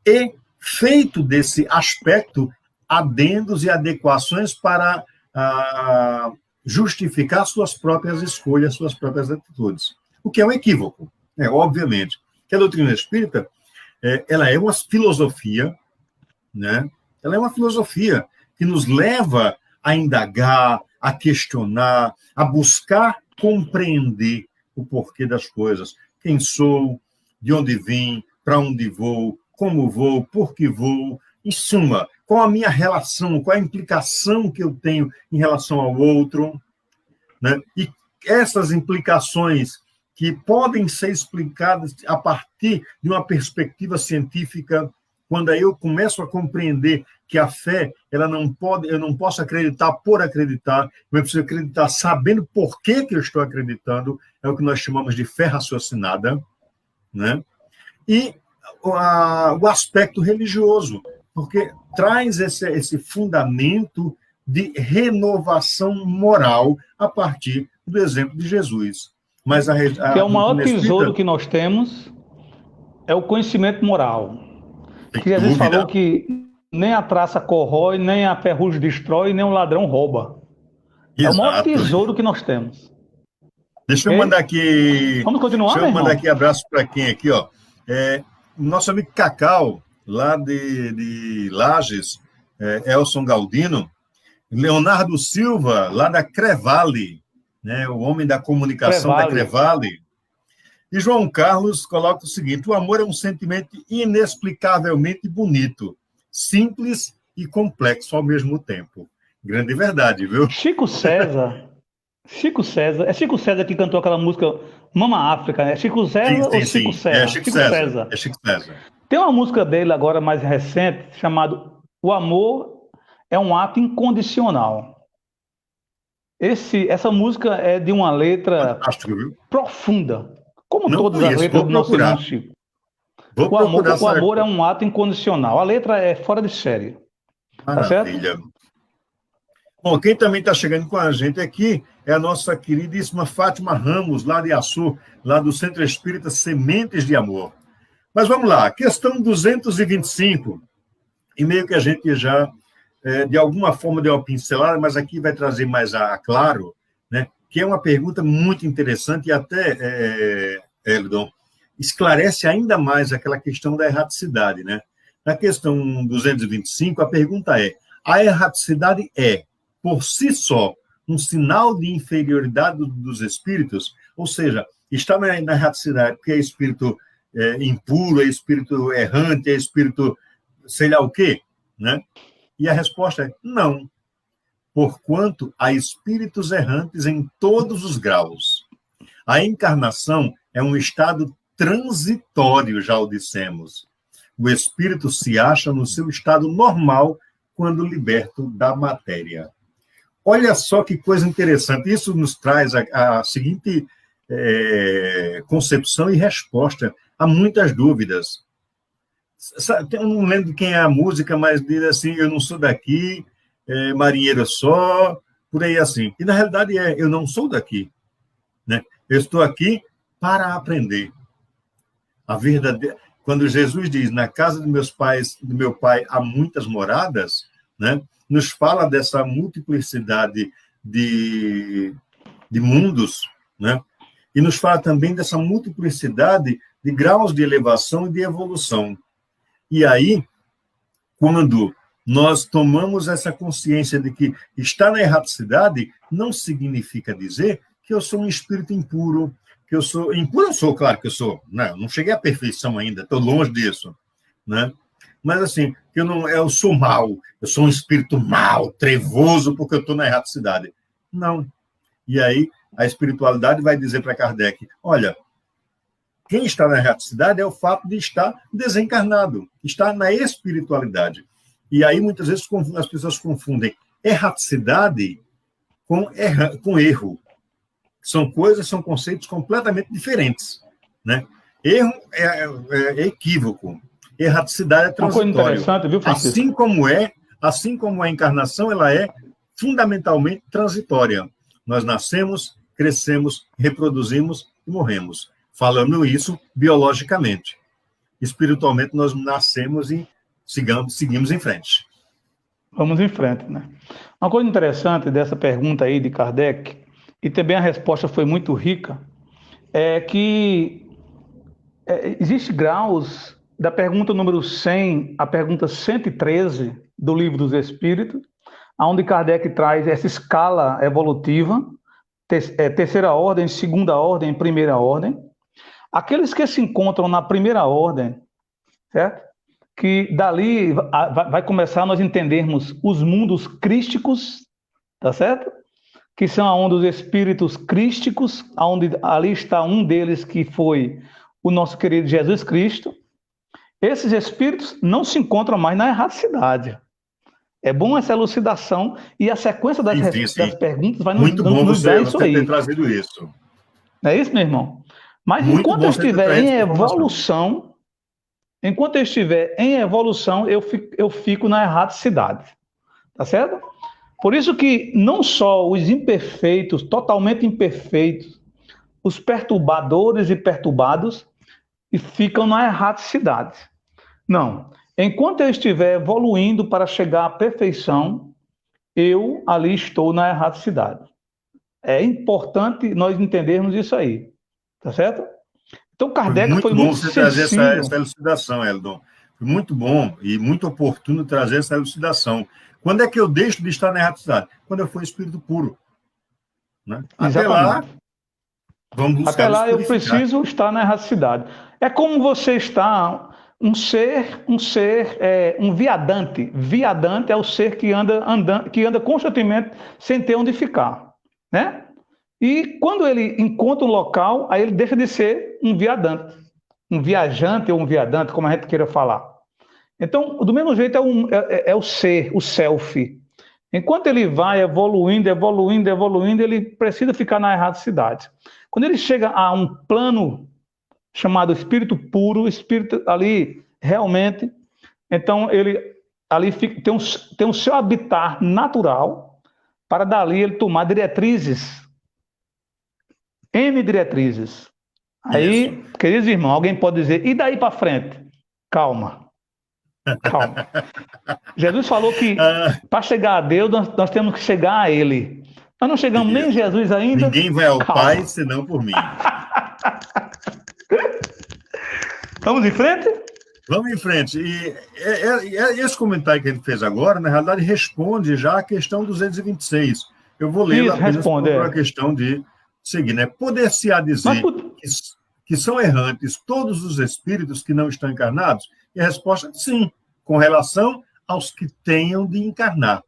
Speaker 1: e feito desse aspecto adendos e adequações para justificar suas próprias escolhas, suas próprias atitudes. O que é um equívoco, né? Obviamente. Que a doutrina espírita ela é uma filosofia, né? Ela é uma filosofia que nos leva a indagar, a questionar, a buscar compreender o porquê das coisas. Quem sou, de onde vim, para onde vou, como vou, por que vou, em suma, qual a minha relação, qual a implicação que eu tenho em relação ao outro, né? E essas implicações que podem ser explicadas a partir de uma perspectiva científica, quando aí eu começo a compreender que a fé, ela não pode, eu não posso acreditar por acreditar, eu preciso acreditar sabendo por que eu estou acreditando, é o que nós chamamos de fé raciocinada, né? E o aspecto religioso, porque traz esse fundamento de renovação moral a partir do exemplo de Jesus. Mas
Speaker 2: Que é o maior
Speaker 1: doutrina
Speaker 2: tesouro
Speaker 1: espírita,
Speaker 2: que nós temos, é o conhecimento moral.
Speaker 1: sem
Speaker 2: Que Jesus falou
Speaker 1: dúvida.
Speaker 2: que nem a traça corrói, nem a ferrugem destrói, nem o ladrão rouba. É o maior
Speaker 1: Exato.
Speaker 2: tesouro que nós temos.
Speaker 1: Deixa eu mandar
Speaker 2: Ok?
Speaker 1: aqui,
Speaker 2: Vamos continuar,
Speaker 1: deixa eu
Speaker 2: meu
Speaker 1: mandar
Speaker 2: irmão?
Speaker 1: aqui abraço para quem aqui, ó. Nosso amigo Cacau, lá de Lages, Elson Galdino, Leonardo Silva, lá da Crevale, né, o homem da comunicação da
Speaker 2: Crevale.
Speaker 1: Crevale. E João Carlos coloca o seguinte: o amor é um sentimento inexplicavelmente bonito, simples e complexo ao mesmo tempo. Grande verdade, viu?
Speaker 2: Chico César. É Chico César que cantou aquela música Mama África, né? Chico
Speaker 1: Sim,
Speaker 2: César ou
Speaker 1: sim,
Speaker 2: Chico
Speaker 1: sim. É
Speaker 2: Serra?
Speaker 1: Chico
Speaker 2: Chico
Speaker 1: César.
Speaker 2: César.
Speaker 1: É Chico César.
Speaker 2: Tem uma música dele agora mais recente, chamado O Amor é um Ato Incondicional. Essa música é de uma letra
Speaker 1: Fantástico, viu?
Speaker 2: profunda, como
Speaker 1: Não
Speaker 2: todas as
Speaker 1: conheço,
Speaker 2: letras
Speaker 1: vou
Speaker 2: do nosso irmão
Speaker 1: procurar.
Speaker 2: Chico.
Speaker 1: Vou procurar
Speaker 2: O
Speaker 1: essa
Speaker 2: amor é um ato incondicional. A letra é fora de série, tá certo?
Speaker 1: maravilha. Bom, quem também está chegando com a gente aqui é a nossa queridíssima Fátima Ramos, lá de Açu, lá do Centro Espírita Sementes de Amor. Mas vamos lá, questão 225, e meio que a gente já, de alguma forma, deu uma pincelada, mas aqui vai trazer mais a claro, né, que é uma pergunta muito interessante e até, Eldon, esclarece ainda mais aquela questão da erraticidade, né? Na questão 225, a pergunta é: a erraticidade é, por si só, um sinal de inferioridade dos espíritos? Ou seja, está na erraticidade porque é espírito impuro, é espírito errante, é espírito sei lá o quê, né? E a resposta é não, porquanto há espíritos errantes em todos os graus. A encarnação é um estado transitório, já o dissemos. O espírito se acha no seu estado normal quando liberto da matéria. Olha só que coisa interessante. Isso nos traz a seguinte concepção e resposta a muitas dúvidas. Eu não lembro quem é a música, mas diz assim: eu não sou daqui, marinheiro só, por aí assim. E na realidade eu não sou daqui, né? Eu estou aqui para aprender. A verdadeira. quando Jesus diz, na casa de meus pais, do meu pai há muitas moradas, né, nos fala dessa multiplicidade de mundos, né, e nos fala também dessa multiplicidade de graus de elevação e de evolução. E aí, quando nós tomamos essa consciência de que estar na erraticidade não significa dizer que eu sou um espírito impuro, que eu sou... Impuro eu sou, claro que eu sou. Né? Não cheguei à perfeição ainda, estou longe disso. Né? Mas, assim, eu sou mau, eu sou um espírito mau, trevoso, porque eu estou na erraticidade. Não. E aí, a espiritualidade vai dizer para Kardec, olha, quem está na erraticidade é o fato de estar desencarnado, estar na espiritualidade. E aí, muitas vezes, as pessoas confundem erraticidade com erro. São conceitos completamente diferentes. Né? Erro é equívoco. Erraticidade é transitório.
Speaker 2: Uma coisa interessante, viu, Francisco?
Speaker 1: Assim como a encarnação, ela é fundamentalmente transitória. Nós nascemos, crescemos, reproduzimos e morremos. Falando isso biologicamente. Espiritualmente, nós nascemos e seguimos em frente.
Speaker 2: Vamos em frente, né? Uma coisa interessante dessa pergunta aí de Kardec, e também a resposta foi muito rica, é que existe graus da pergunta número 100 à pergunta 113 do Livro dos Espíritos, onde Kardec traz essa escala evolutiva, terceira ordem, segunda ordem, primeira ordem. Aqueles que se encontram na primeira ordem, certo? Que dali vai começar a nós entendermos os mundos crísticos, tá certo? Que são onde os espíritos crísticos, onde ali está um deles que foi o nosso querido Jesus Cristo. Esses espíritos não se encontram mais na erraticidade. É bom essa elucidação e a sequência das perguntas vai
Speaker 1: nos
Speaker 2: dar isso aí.
Speaker 1: Muito bom você ter trazido isso.
Speaker 2: Não é isso, meu irmão? Mas
Speaker 1: muito
Speaker 2: enquanto eu estiver em evolução, eu fico na erraticidade. Tá certo? Por isso que não só os imperfeitos, totalmente imperfeitos, os perturbadores e perturbados, ficam na erraticidade. Não. Enquanto eu estiver evoluindo para chegar à perfeição, eu ali estou na erraticidade. É importante nós entendermos isso aí. Tá certo? Então, Kardec foi muito
Speaker 1: você trazer essa elucidação, Eldon. Foi muito bom e muito oportuno trazer essa elucidação. Quando é que eu deixo de estar na erraticidade? Quando eu for espírito puro. Né? Até lá, vamos buscar.
Speaker 2: Até lá eu preciso estar na erraticidade. É como você está um viadante. Viadante é o ser que anda constantemente sem ter onde ficar, né? E quando ele encontra um local, aí ele deixa de ser um viadante, um viajante ou um viadante, como a gente queira falar. Então, do mesmo jeito, é o ser, o self. Enquanto ele vai evoluindo, ele precisa ficar na erraticidade. Quando ele chega a um plano chamado espírito puro, espírito ali realmente, então ele ali tem um seu habitat natural para dali ele tomar diretrizes, N diretrizes. Aí, isso. Queridos irmãos, alguém pode dizer, e daí para frente? Calma. Jesus falou que para chegar a Deus, nós temos que chegar a Ele. Nós não chegamos nem a Jesus ainda.
Speaker 1: Ninguém vai ao Pai senão por mim.
Speaker 2: Vamos em frente?
Speaker 1: Vamos em frente. E esse comentário que ele fez agora, na realidade, responde já a questão 226. Eu vou ler apenas por uma questão de seguir, né? Poder-se-á dizer que são errantes todos os espíritos que não estão encarnados? E a resposta é sim, com relação aos que tenham de encarnar.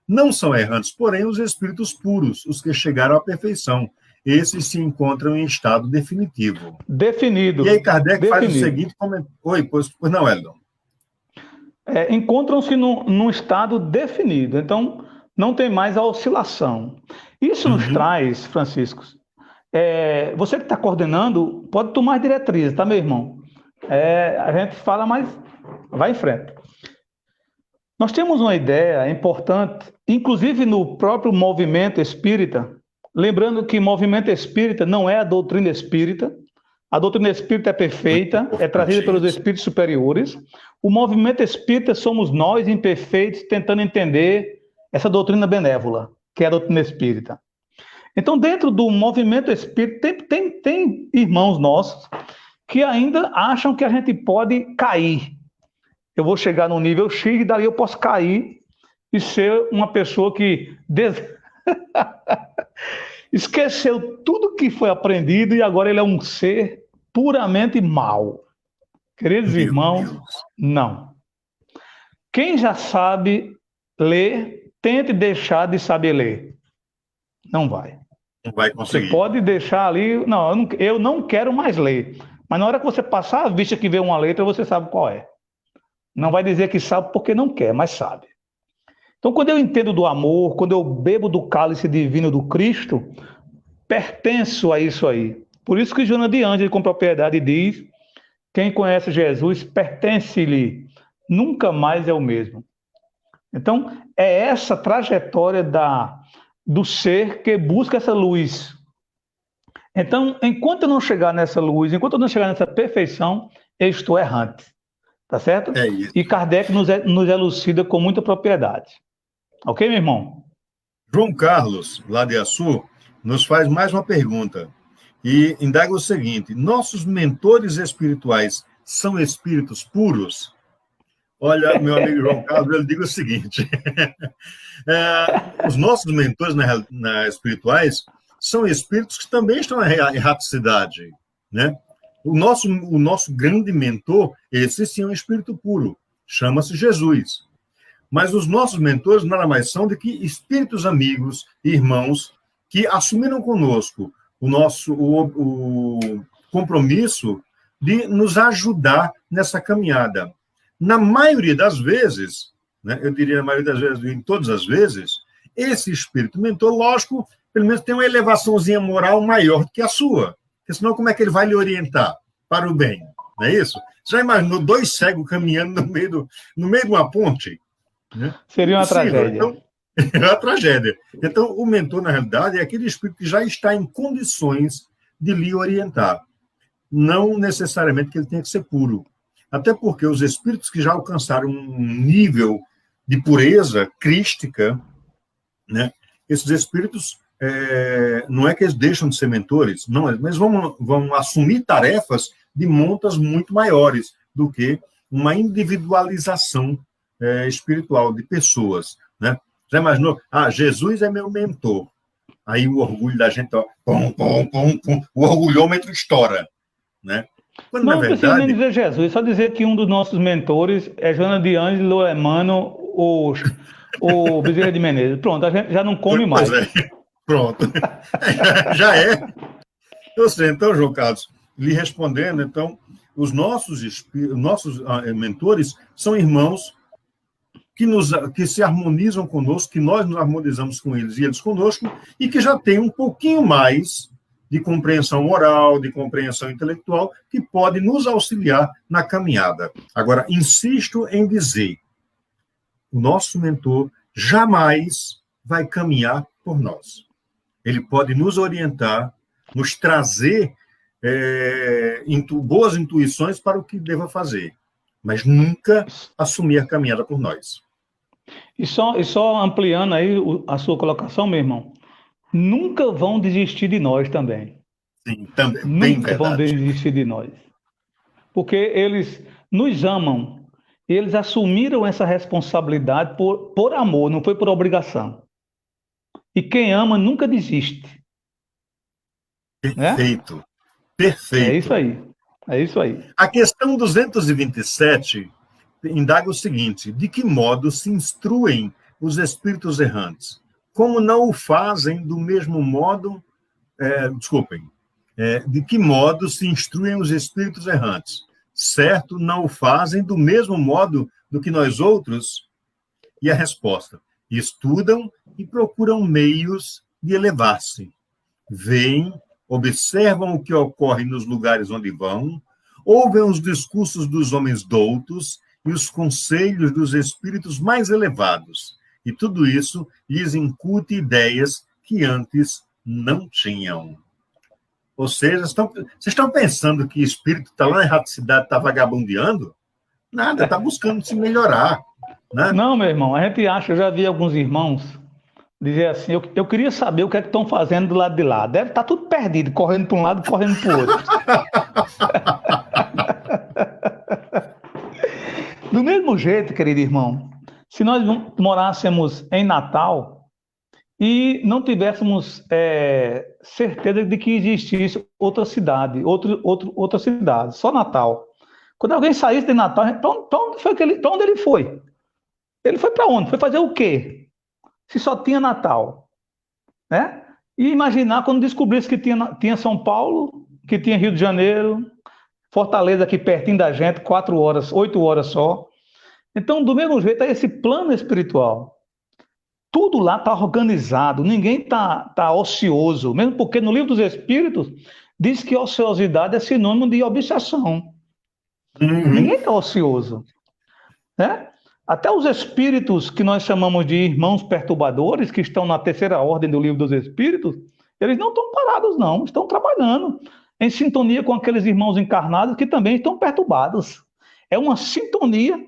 Speaker 1: Não são errantes, porém, os espíritos puros, os que chegaram à perfeição. Esses se encontram em estado definitivo.
Speaker 2: Definido.
Speaker 1: E aí Kardec faz o seguinte comentário. Oi, pois não, Eldon.
Speaker 2: Encontram-se num estado definido. Então, não tem mais a oscilação. Isso nos traz, Francisco, você que está coordenando, pode tomar diretrizes, tá, meu irmão? A gente fala, mas vai em frente. Nós temos uma ideia importante, inclusive no próprio movimento espírita, lembrando que movimento espírita não é a doutrina espírita, A doutrina espírita é perfeita, é trazida pelos espíritos superiores. O movimento espírita somos nós, imperfeitos, tentando entender essa doutrina benévola, que é a doutrina espírita. Então, dentro do movimento espírita, tem irmãos nossos que ainda acham que a gente pode cair. Eu vou chegar no nível X e dali eu posso cair e ser uma pessoa que esqueceu tudo que foi aprendido e agora ele é um ser puramente mau. Queridos irmãos, não. Quem já sabe ler, tente deixar de saber ler. Não vai.
Speaker 1: Não vai conseguir.
Speaker 2: Você pode deixar ali... Não, eu não quero mais ler. Mas na hora que você passar a vista que vê uma letra, você sabe qual é. Não vai dizer que sabe porque não quer, mas sabe. Então, quando eu entendo do amor, quando eu bebo do cálice divino do Cristo, pertenço a isso aí. Por isso que Joana de Ângeles, com propriedade, diz: quem conhece Jesus pertence-lhe, nunca mais é o mesmo. Então, é essa trajetória do ser que busca essa luz. Então, enquanto eu não chegar nessa luz, enquanto eu não chegar nessa perfeição, eu estou errante. Tá certo?
Speaker 1: É isso.
Speaker 2: E Kardec nos elucida com muita propriedade. Ok, meu irmão?
Speaker 1: João Carlos, lá de Açu, nos faz mais uma pergunta. E indaga o seguinte: nossos mentores espirituais são espíritos puros? Olha, meu amigo João Carlos, ele diz o seguinte: os nossos mentores espirituais são espíritos que também estão na erraticidade, né? O nosso grande mentor, esse sim é um espírito puro, chama-se Jesus. Mas os nossos mentores nada mais são do que espíritos amigos, irmãos, que assumiram conosco o compromisso de nos ajudar nessa caminhada. Na maioria das vezes, né, eu diria na maioria das vezes, em todas as vezes, esse espírito mentor, lógico, pelo menos tem uma elevaçãozinha moral maior do que a sua. Porque senão como é que ele vai lhe orientar para o bem? Não é isso? Você já imaginou dois cegos caminhando no meio de uma ponte? Né?
Speaker 2: Seria uma tragédia.
Speaker 1: Então, é uma tragédia. Então, o mentor, na realidade, é aquele espírito que já está em condições de lhe orientar. Não necessariamente que ele tenha que ser puro. Até porque os espíritos que já alcançaram um nível de pureza crística, né, esses espíritos, não é que eles deixam de ser mentores, não, mas vão assumir tarefas de montas muito maiores do que uma individualização espiritual de pessoas, né? Já imaginou? Jesus é meu mentor. Aí o orgulho da gente, ó, o orgulhômetro estoura, né? Quando,
Speaker 2: não
Speaker 1: na verdade...
Speaker 2: precisa nem dizer Jesus, só dizer que um dos nossos mentores é Joana de Ângeles, Emmanuel, o Bezerra de Menezes. Pronto, a gente já não come mais.
Speaker 1: Pronto. Já é. Eu sei, então, João Carlos, lhe respondendo, então, os nossos mentores são irmãos que se harmonizam conosco, que nós nos harmonizamos com eles e eles conosco, e que já têm um pouquinho mais de compreensão moral, de compreensão intelectual, que pode nos auxiliar na caminhada. Agora, insisto em dizer, o nosso mentor jamais vai caminhar por nós. Ele pode nos orientar, nos trazer boas intuições para o que deva fazer, mas nunca assumir a caminhada por nós.
Speaker 2: E só ampliando aí a sua colocação, meu irmão, nunca vão desistir de nós também.
Speaker 1: Sim, também.
Speaker 2: Nunca vão desistir de nós. Porque eles nos amam. Eles assumiram essa responsabilidade por amor, não foi por obrigação. E quem ama nunca desiste.
Speaker 1: Perfeito.
Speaker 2: Né?
Speaker 1: Perfeito.
Speaker 2: É isso aí. É isso aí.
Speaker 1: A questão 227 indaga o seguinte: de que modo se instruem os espíritos errantes? Como não o fazem do mesmo modo... de que modo se instruem os espíritos errantes? Certo, não o fazem do mesmo modo do que nós outros? E a resposta: estudam e procuram meios de elevar-se. Veem, observam o que ocorre nos lugares onde vão, ouvem os discursos dos homens doutos e os conselhos dos espíritos mais elevados. E tudo isso lhes incute ideias que antes não tinham. Ou seja, vocês estão pensando que o espírito está lá em erraticidade, está vagabundeando? Nada, está buscando se melhorar, né?
Speaker 2: Não, meu irmão, a gente acha, eu já vi alguns irmãos dizer assim, eu queria saber o que é que estão fazendo do lado de lá. Deve estar tudo perdido, correndo para um lado, correndo para o outro. Do mesmo jeito, querido irmão, se nós morássemos em Natal e não tivéssemos certeza de que existisse outra cidade, outra cidade, só Natal. Quando alguém saísse de Natal, para onde foi para onde ele foi? Ele foi para onde? Foi fazer o quê? Se só tinha Natal, né? E imaginar quando descobrisse que tinha São Paulo, que tinha Rio de Janeiro, Fortaleza aqui pertinho da gente, 4 horas, 8 horas só. Então, do mesmo jeito, é esse plano espiritual. Tudo lá está organizado, ninguém tá ocioso, mesmo porque no livro dos Espíritos diz que ociosidade é sinônimo de obsessão. Ninguém está ocioso, né? Até os espíritos que nós chamamos de irmãos perturbadores, que estão na terceira ordem do livro dos Espíritos, eles não estão parados, não, estão trabalhando em sintonia com aqueles irmãos encarnados que também estão perturbados. É uma sintonia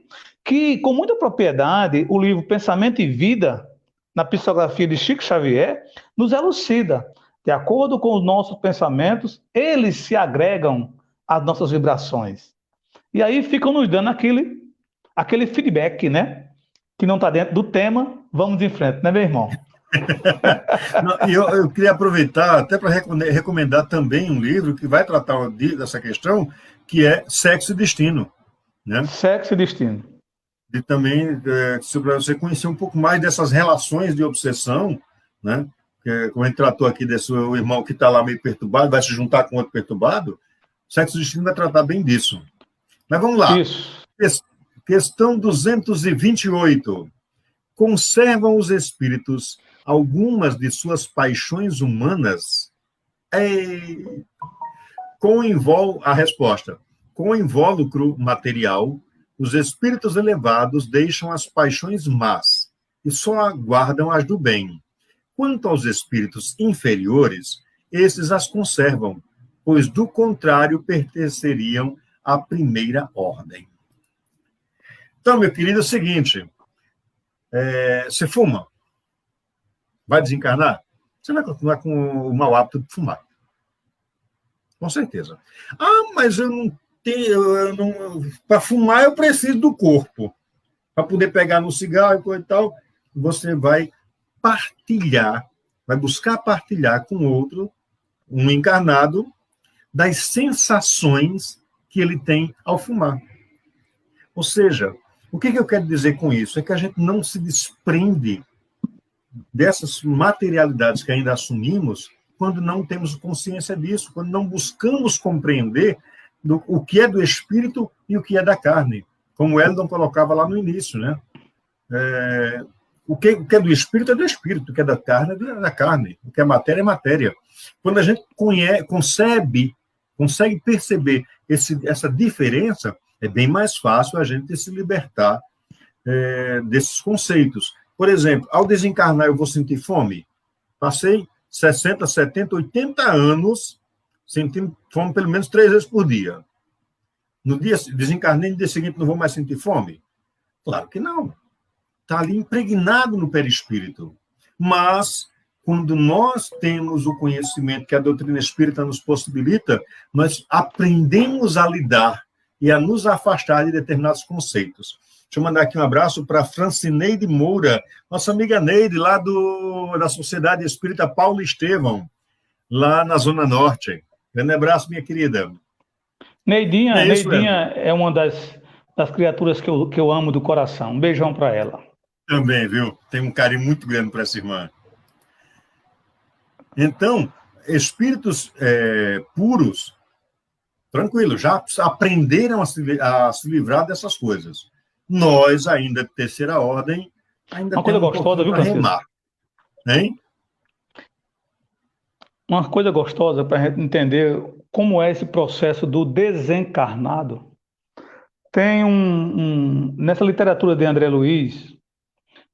Speaker 2: que, com muita propriedade, o livro Pensamento e Vida, na psicografia de Chico Xavier, nos elucida. De acordo com os nossos pensamentos, eles se agregam às nossas vibrações. E aí ficam nos dando aquele feedback, né? Que não está dentro do tema, vamos em frente, né, meu irmão?
Speaker 1: Eu queria aproveitar até para recomendar também um livro que vai tratar dessa questão, que é Sexo e Destino. Né?
Speaker 2: Sexo e Destino.
Speaker 1: E também, para você conhecer um pouco mais dessas relações de obsessão, né? Como a gente tratou aqui desse irmão que está lá meio perturbado, vai se juntar com outro perturbado, Sexo e Destino vai tratar bem disso. Mas vamos lá.
Speaker 2: Isso.
Speaker 1: Questão 228. Conservam os espíritos algumas de suas paixões humanas? A resposta. Com o invólucro material, os espíritos elevados deixam as paixões más e só aguardam as do bem. Quanto aos espíritos inferiores, esses as conservam, pois, do contrário, pertenceriam à primeira ordem. Então, meu querido, é o seguinte, você fuma, vai desencarnar, você vai continuar com o mau hábito de fumar. Com certeza. Mas eu não tenho... Para fumar, eu preciso do corpo. Para poder pegar no cigarro e coisa e tal, você vai partilhar, vai buscar partilhar com outro, um encarnado, das sensações que ele tem ao fumar. Ou seja, o que eu quero dizer com isso? É que a gente não se desprende dessas materialidades que ainda assumimos quando não temos consciência disso, quando não buscamos compreender o que é do espírito e o que é da carne. Como o Eldon colocava lá no início, né? O que é do espírito é do espírito, o que é da carne é da carne, o que é matéria é matéria. Quando a gente consegue perceber essa diferença, é bem mais fácil a gente se libertar desses conceitos. Por exemplo, ao desencarnar eu vou sentir fome? Passei 60, 70, 80 anos sentindo fome pelo menos 3 vezes por dia. No dia desencarnei, no dia seguinte não vou mais sentir fome? Claro que não. Está ali impregnado no perispírito. Mas, quando nós temos o conhecimento que a doutrina espírita nos possibilita, nós aprendemos a lidar e a nos afastar de determinados conceitos. Deixa eu mandar aqui um abraço para Francineide Moura, nossa amiga Neide, lá da Sociedade Espírita Paulo Estevão, lá na Zona Norte. Grande abraço, minha querida.
Speaker 2: Neidinha é uma das criaturas que eu amo do coração. Um beijão para ela.
Speaker 1: Também, viu? Tenho um carinho muito grande para essa irmã. Então, espíritos puros, tranquilo, já aprenderam a se livrar dessas coisas. Nós, ainda de terceira ordem, ainda
Speaker 2: uma coisa gostosa, viu,
Speaker 1: remar. Hein?
Speaker 2: Uma coisa gostosa para a gente entender como é esse processo do desencarnado. Tem nessa literatura de André Luiz,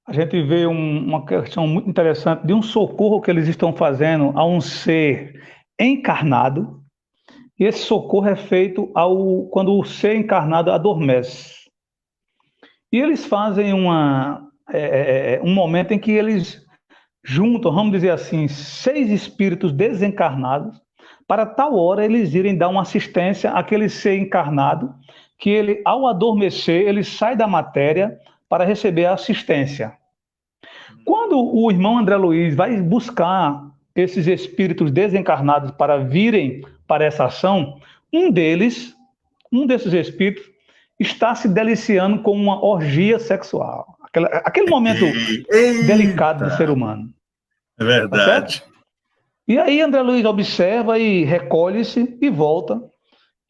Speaker 2: a gente vê uma questão muito interessante de um socorro que eles estão fazendo a um ser encarnado, e esse socorro é feito quando o ser encarnado adormece. E eles fazem um momento em que eles juntam, vamos dizer assim, 6 espíritos desencarnados, para tal hora eles irem dar uma assistência àquele ser encarnado, que ele, ao adormecer, ele sai da matéria para receber a assistência. Quando o irmão André Luiz vai buscar esses espíritos desencarnados para virem para essa ação, um desses espíritos, está se deliciando com uma orgia sexual. Aquele momento delicado do ser humano.
Speaker 1: É verdade.
Speaker 2: Tá, e aí André Luiz observa e recolhe-se e volta.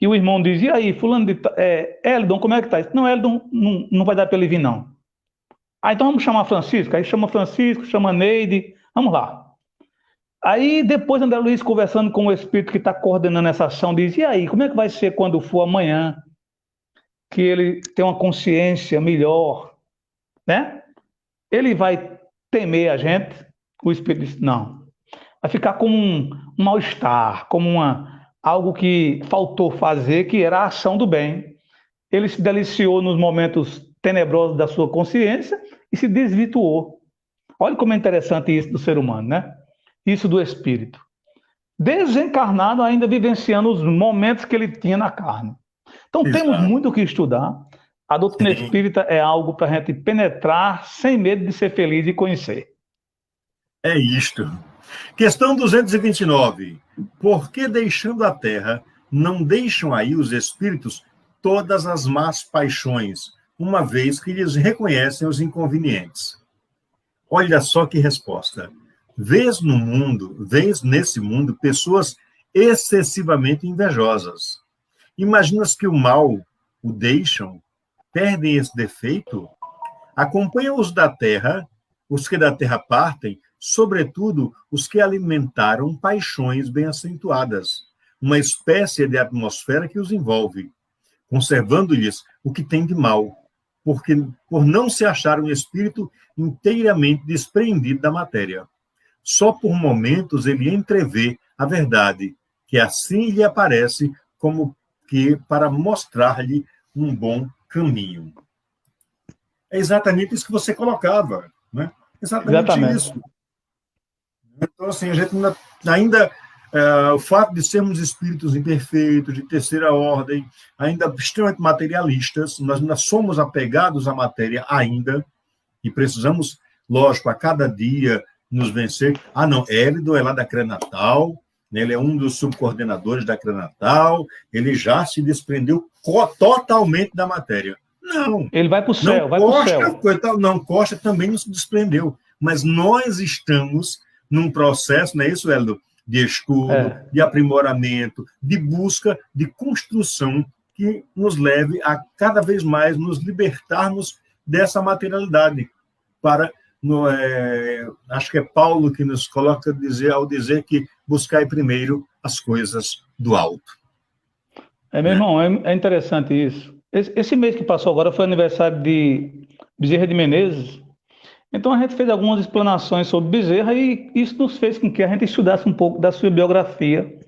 Speaker 2: E o irmão diz, e aí, fulano de... Eldon, como é que tá? Não, Eldon não vai dar para ele vir, não. Então vamos chamar Francisco. Aí chama Francisco, chama Neide, vamos lá. Aí depois André Luiz, conversando com o espírito que está coordenando essa ação, diz, e aí, como é que vai ser quando for amanhã? Que ele tem uma consciência melhor, né? Ele vai temer a gente? O espírito diz, não. Vai ficar como um mal-estar, como algo que faltou fazer, que era a ação do bem. Ele se deliciou nos momentos tenebrosos da sua consciência e se desvirtuou. Olha como é interessante isso do ser humano, né? Isso do espírito. Desencarnado, ainda vivenciando os momentos que ele tinha na carne. Então, temos muito o que estudar. A doutrina espírita é algo para a gente penetrar sem medo de ser feliz e conhecer.
Speaker 1: É isto. Questão 229. Por que, deixando a terra, não deixam aí os espíritos todas as más paixões, uma vez que lhes reconhecem os inconvenientes? Olha só que resposta. Vês nesse mundo pessoas excessivamente invejosas. Imaginas que o mal o deixam, perdem esse defeito? Acompanham os da terra, os que da terra partem, sobretudo os que alimentaram paixões bem acentuadas, uma espécie de atmosfera que os envolve, conservando-lhes o que tem de mal, por não se achar um espírito inteiramente despreendido da matéria. Só por momentos ele entrevê a verdade, que assim lhe aparece como que para mostrar-lhe um bom caminho. É exatamente isso que você colocava, né? Exatamente isso. Então, assim, a gente ainda o fato de sermos espíritos imperfeitos, de terceira ordem, ainda extremamente materialistas, nós ainda somos apegados à matéria ainda, e precisamos, lógico, a cada dia nos vencer. Ah, não, Hélio é lá da Crenatal, né, ele é um dos subcoordenadores da Crenatal, ele já se desprendeu totalmente da matéria. Não.
Speaker 2: Ele vai para o céu, vai para o céu.
Speaker 1: Não, Costa também não se desprendeu, mas nós estamos num processo, não é isso, Hélio? De estudo, de aprimoramento, de busca, de construção que nos leve a cada vez mais nos libertarmos dessa materialidade. Acho que é Paulo que nos coloca ao dizer que buscai primeiro as coisas do alto.
Speaker 2: Meu irmão, é interessante isso. Esse mês que passou agora foi aniversário de Bezerra de Menezes. Então a gente fez algumas explanações sobre Bezerra e isso nos fez com que a gente estudasse um pouco da sua biografia.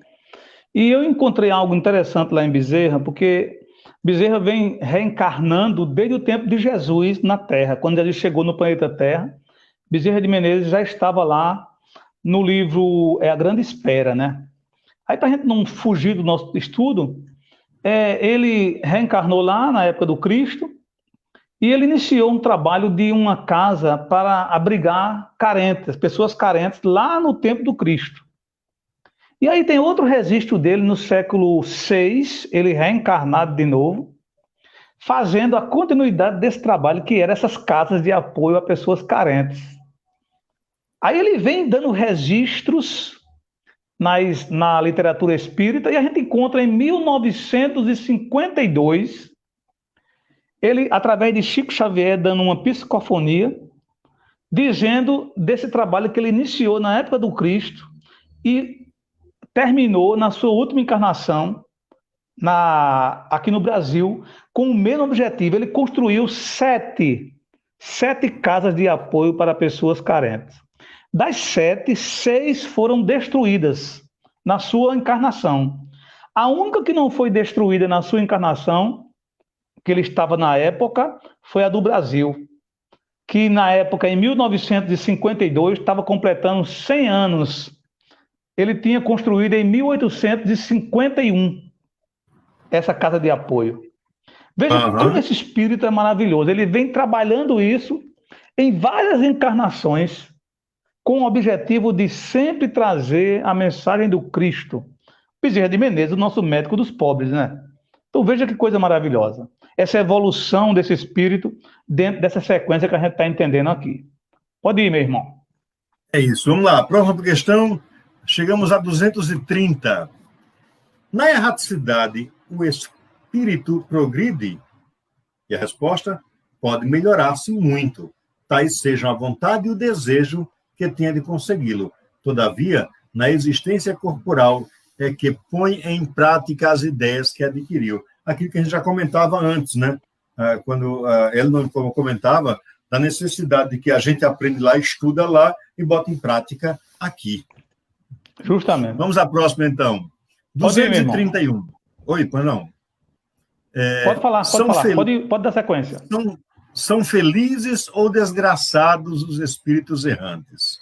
Speaker 2: E eu encontrei algo interessante lá em Bezerra, porque Bezerra vem reencarnando desde o tempo de Jesus na Terra. Quando Jesus chegou no planeta Terra, Bezerra de Menezes já estava lá no livro A Grande Espera, né? Aí, para a gente não fugir do nosso estudo, ele reencarnou lá na época do Cristo, e ele iniciou um trabalho de uma casa para abrigar carentes, pessoas carentes, lá no tempo do Cristo. E aí tem outro registro dele no século VI, ele reencarnado de novo, fazendo a continuidade desse trabalho, que era essas casas de apoio a pessoas carentes. Aí ele vem dando registros na literatura espírita, e a gente encontra em 1952... ele, através de Chico Xavier, dando uma psicofonia, dizendo desse trabalho que ele iniciou na época do Cristo e terminou na sua última encarnação aqui no Brasil, com o mesmo objetivo. Ele construiu sete casas de apoio para pessoas carentes. Das 7, 6 foram destruídas na sua encarnação. A única que não foi destruída na sua encarnação, que ele estava na época, foi a do Brasil, que na época, em 1952, estava completando 100 anos. Ele tinha construído em 1851 essa casa de apoio. Veja como esse espírito é maravilhoso. Ele vem trabalhando isso em várias encarnações, com o objetivo de sempre trazer a mensagem do Cristo. Bezerra de Menezes, o nosso médico dos pobres, né? Então veja que coisa maravilhosa. Essa evolução desse espírito dentro dessa sequência que a gente está entendendo aqui. Pode ir, meu irmão.
Speaker 1: É isso, vamos lá. Próxima questão, chegamos a 230. Na erraticidade, o espírito progride? E a resposta pode melhorar-se muito, tais sejam a vontade e o desejo que tenha de consegui-lo. Todavia, na existência corporal é que põe em prática as ideias que adquiriu. Aquilo que a gente já comentava antes, né? Quando ele não comentava da necessidade de que a gente aprende lá, estuda lá e bota em prática aqui.
Speaker 2: Justamente.
Speaker 1: Vamos à próxima, então. 231. Oi, pois não.
Speaker 2: Pode falar. Pode dar sequência.
Speaker 1: São felizes ou desgraçados os espíritos errantes?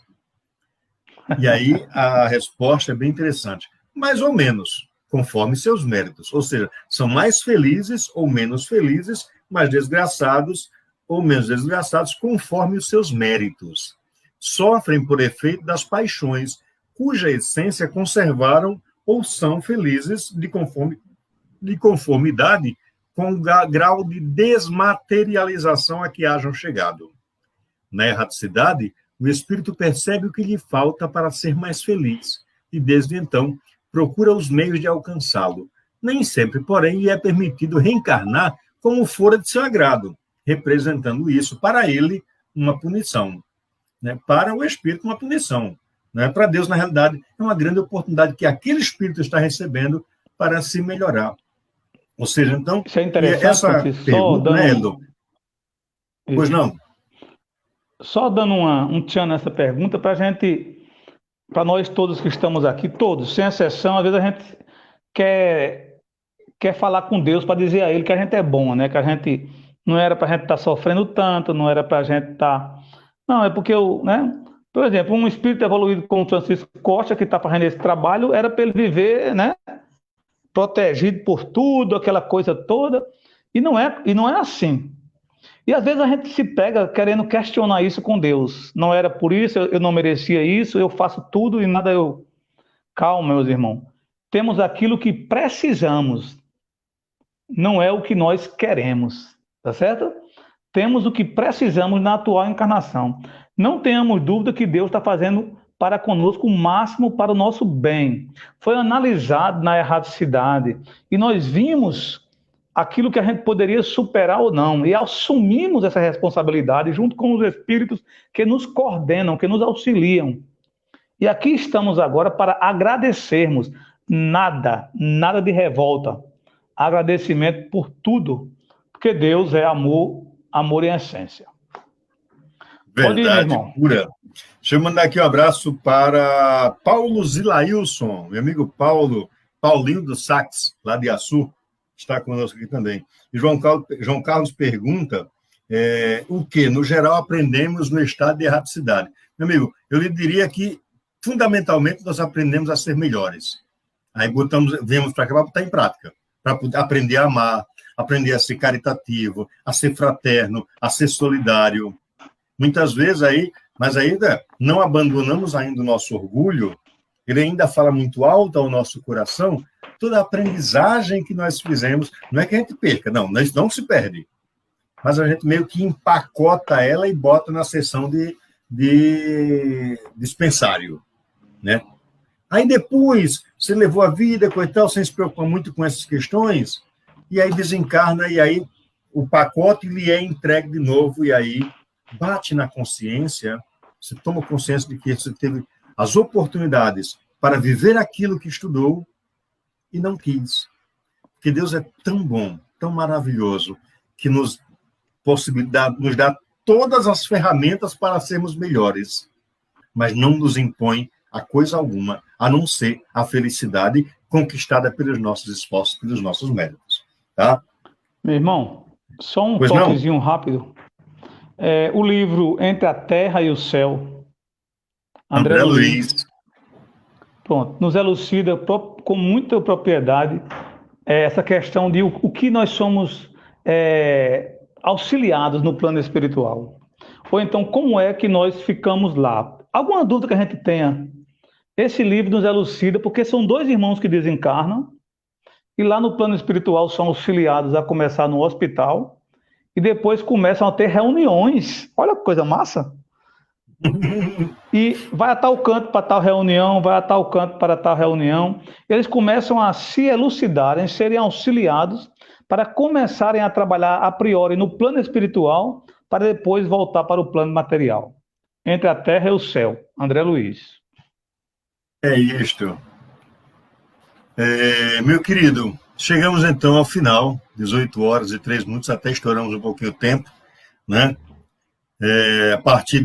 Speaker 1: E aí a resposta é bem interessante. Mais ou menos, conforme seus méritos. Ou seja, são mais felizes ou menos felizes, mais desgraçados ou menos desgraçados, conforme os seus méritos. Sofrem por efeito das paixões, cuja essência conservaram ou são felizes de conformidade com o grau de desmaterialização a que hajam chegado. Na erraticidade, o espírito percebe o que lhe falta para ser mais feliz e, desde então, procura os meios de alcançá-lo. Nem sempre, porém, lhe é permitido reencarnar como fora de seu agrado, representando isso para ele uma punição, né? Para o espírito uma punição, né? Para Deus, na realidade, é uma grande oportunidade que aquele espírito está recebendo para se melhorar. Ou seja, então,
Speaker 2: isso é interessante,
Speaker 1: essa pergunta, né, Eldo? Pois não?
Speaker 2: Só dando um tchan nessa pergunta para a gente, para nós todos que estamos aqui, todos, sem exceção, às vezes a gente quer falar com Deus para dizer a Ele que a gente é bom, né? Que a gente não era para a gente estar sofrendo tanto, não era para a gente estar... Não, é porque né? Por exemplo, um espírito evoluído como Francisco Costa, que está fazendo esse trabalho, era para ele viver, né? Protegido por tudo, aquela coisa toda, e não é assim. E às vezes a gente se pega querendo questionar isso com Deus. Não era por isso, eu não merecia isso, eu faço tudo e nada eu... Calma, meus irmãos. Temos aquilo que precisamos, não é o que nós queremos, tá certo? Temos o que precisamos na atual encarnação. Não tenhamos dúvida que Deus está fazendo para conosco o máximo para o nosso bem. Foi analisado na erraticidade e nós vimos aquilo que a gente poderia superar ou não, e assumimos essa responsabilidade junto com os espíritos que nos coordenam, que nos auxiliam. E aqui estamos agora para agradecermos. Nada de revolta. Agradecimento por tudo, porque Deus é amor, amor em essência.
Speaker 1: Verdade pura. Deixa eu mandar aqui um abraço para Paulo Zilailson, meu amigo Paulinho do Sax, lá de Açu, está conosco aqui também. E João Carlos pergunta o que, no geral, aprendemos no estado de erraticidade. Meu amigo, eu lhe diria que, fundamentalmente, nós aprendemos a ser melhores. Aí viemos para cá para botar em prática, para aprender a amar, aprender a ser caritativo, a ser fraterno, a ser solidário. Muitas vezes mas ainda não abandonamos ainda o nosso orgulho, ele ainda fala muito alto ao nosso coração, toda a aprendizagem que nós fizemos, não é que a gente perca, não se perde, mas a gente meio que empacota ela e bota na seção de dispensário, né? Aí depois, você levou a vida, coitado, sem se preocupar muito com essas questões, e aí desencarna, e aí o pacote lhe é entregue de novo, e aí bate na consciência, você toma consciência de que você teve as oportunidades para viver aquilo que estudou e não quis. Porque Deus é tão bom, tão maravilhoso, que nos dá todas as ferramentas para sermos melhores, mas não nos impõe a coisa alguma, a não ser a felicidade conquistada pelos nossos esforços, pelos nossos méritos. Tá?
Speaker 2: Meu irmão, só um
Speaker 1: Pois não?
Speaker 2: toquezinho rápido. O livro Entre a Terra e o Céu, André
Speaker 1: André Luiz.
Speaker 2: Luiz, pronto, nos elucida com muita propriedade essa questão de o que nós somos auxiliados no plano espiritual. Ou então, como é que nós ficamos lá? Alguma dúvida que a gente tenha, esse livro nos elucida, porque são dois irmãos que desencarnam, e lá no plano espiritual são auxiliados a começar no hospital, e depois começam a ter reuniões. Olha que coisa massa! E vai a tal canto para tal reunião, vai a tal canto para tal reunião. Eles começam a se elucidarem, serem auxiliados para começarem a trabalhar a priori no plano espiritual, para depois voltar para o plano material. Entre a terra e o céu. André Luiz.
Speaker 1: É isto. Meu querido, chegamos então ao final, 18 horas e 3 minutos, até estouramos um pouquinho o tempo, né? A partir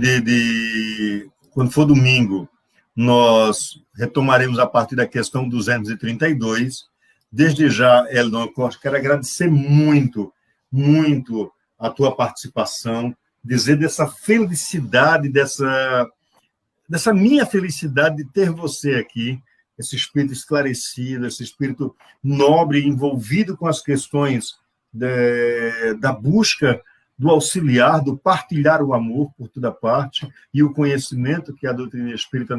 Speaker 1: quando for domingo, nós retomaremos a partir da questão 232. Desde já, Elinor Costa, quero agradecer muito, muito a tua participação, dizer dessa felicidade, dessa minha felicidade de ter você aqui, esse espírito esclarecido, esse espírito nobre, envolvido com as questões da busca do auxiliar, do partilhar o amor por toda parte e o conhecimento que a doutrina espírita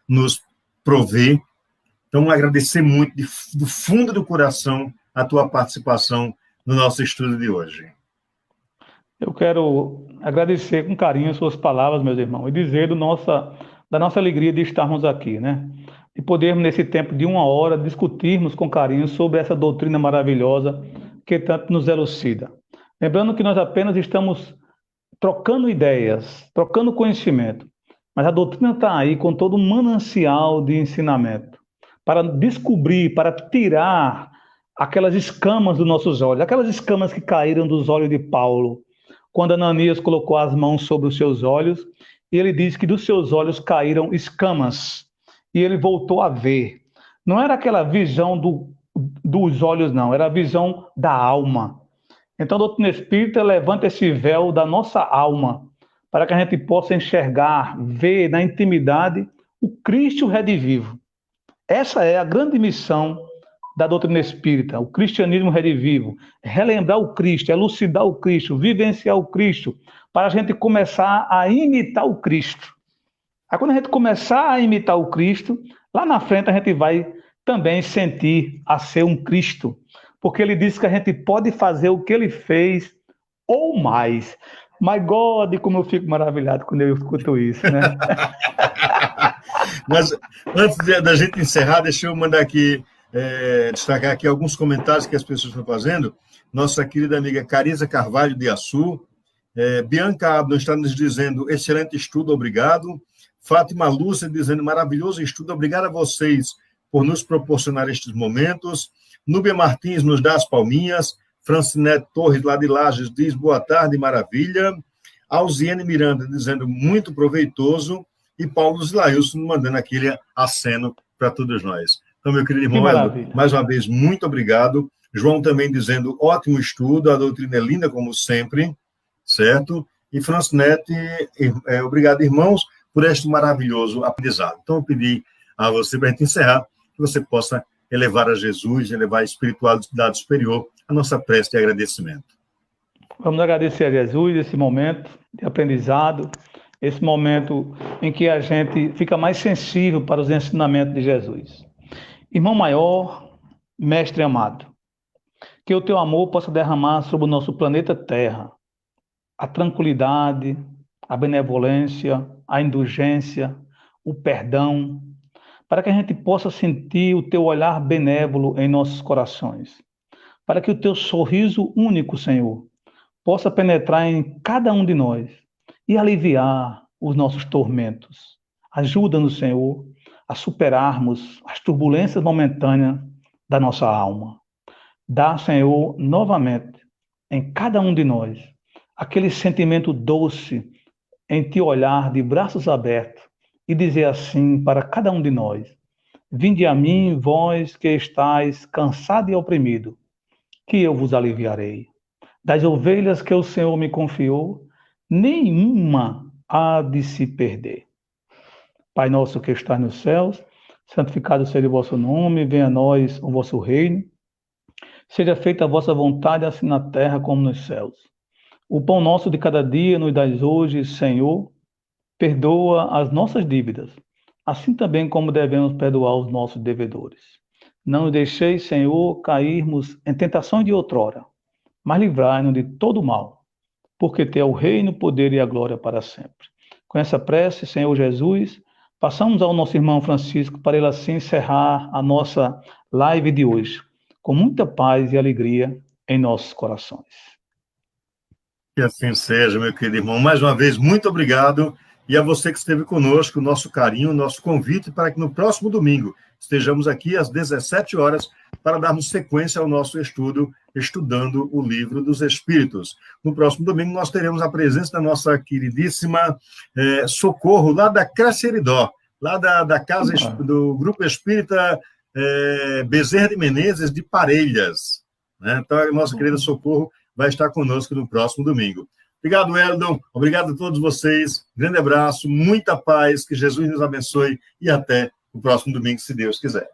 Speaker 1: nos provê. Então, agradecer muito, do fundo do coração, a tua participação no nosso estudo de hoje.
Speaker 2: Eu quero agradecer com carinho as suas palavras, meus irmãos, e dizer da nossa alegria de estarmos aqui, né? De podermos, nesse tempo de 1 hora, discutirmos com carinho sobre essa doutrina maravilhosa que tanto nos elucida. Lembrando que nós apenas estamos trocando ideias, trocando conhecimento, mas a doutrina está aí com todo um manancial de ensinamento para descobrir, para tirar aquelas escamas dos nossos olhos, aquelas escamas que caíram dos olhos de Paulo, quando Ananias colocou as mãos sobre os seus olhos, e ele diz que dos seus olhos caíram escamas, e ele voltou a ver. Não era aquela visão dos olhos, não, era a visão da alma. Então, a doutrina espírita levanta esse véu da nossa alma, para que a gente possa enxergar, ver na intimidade o Cristo redivivo. Essa é a grande missão da doutrina espírita, o cristianismo redivivo, relembrar o Cristo, elucidar o Cristo, vivenciar o Cristo, para a gente começar a imitar o Cristo. Aí quando a gente começar a imitar o Cristo, lá na frente a gente vai também sentir a ser um Cristo, porque ele disse que a gente pode fazer o que ele fez ou mais. My God, como eu fico maravilhado quando eu escuto isso, né?
Speaker 1: Mas antes da gente encerrar, deixa eu mandar aqui, destacar aqui alguns comentários que as pessoas estão fazendo. Nossa querida amiga Carisa Carvalho de Açu, Bianca Abdo está nos dizendo, excelente estudo, obrigado. Fátima Lúcia dizendo, maravilhoso estudo, obrigado a vocês por nos proporcionar estes momentos. Núbia Martins nos dá as palminhas. Francinete Torres, lá de Lages, diz, boa tarde, maravilha. Alziene Miranda dizendo, muito proveitoso. E Paulo Zilailson mandando aquele aceno para todos nós. Então, meu querido irmão, mais uma vez, muito obrigado. João também dizendo, ótimo estudo, a doutrina é linda como sempre, certo? E Francinete, obrigado, irmãos, por este maravilhoso aprendizado. Então, eu pedi a você, para a gente encerrar, que você possa elevar a Jesus, elevar a espiritualidade superior, a nossa prece de agradecimento.
Speaker 2: Vamos agradecer a Jesus esse momento de aprendizado, esse momento em que a gente fica mais sensível para os ensinamentos de Jesus. Irmão maior, mestre amado, que o teu amor possa derramar sobre o nosso planeta Terra a tranquilidade, a benevolência, a indulgência, o perdão, para que a gente possa sentir o teu olhar benévolo em nossos corações, para que o teu sorriso único, Senhor, possa penetrar em cada um de nós e aliviar os nossos tormentos. Ajuda-nos, Senhor, a superarmos as turbulências momentâneas da nossa alma. Dá, Senhor, novamente, em cada um de nós, aquele sentimento doce em te olhar de braços abertos e dizer assim para cada um de nós: vinde a mim, vós que estáis cansado e oprimido, que eu vos aliviarei. Das ovelhas que o Senhor me confiou, nenhuma há de se perder. Pai nosso que estás nos céus, santificado seja o vosso nome, venha a nós o vosso reino. Seja feita a vossa vontade, assim na terra como nos céus. O pão nosso de cada dia nos dai hoje, Senhor. Perdoa as nossas dívidas, assim também como devemos perdoar os nossos devedores. Não nos deixeis, Senhor, cairmos em tentações de outrora, mas livrai-nos de todo mal, porque teu é o reino, o poder e a glória para sempre. Com essa prece, Senhor Jesus, passamos ao nosso irmão Francisco para ele assim encerrar a nossa live de hoje, com muita paz e alegria em nossos corações.
Speaker 1: Que assim seja, meu querido irmão. Mais uma vez, muito obrigado. E a você que esteve conosco, nosso carinho, nosso convite para que no próximo domingo estejamos aqui às 17 horas para darmos sequência ao nosso estudo, estudando o Livro dos Espíritos. No próximo domingo nós teremos a presença da nossa queridíssima Socorro, lá da Craceridó, lá da casa do Grupo Espírita Bezerra de Menezes de Parelhas. Né? Então, a nossa querida Socorro vai estar conosco no próximo domingo. Obrigado, Eldon. Obrigado a todos vocês. Grande abraço, muita paz, que Jesus nos abençoe e até o próximo domingo, se Deus quiser.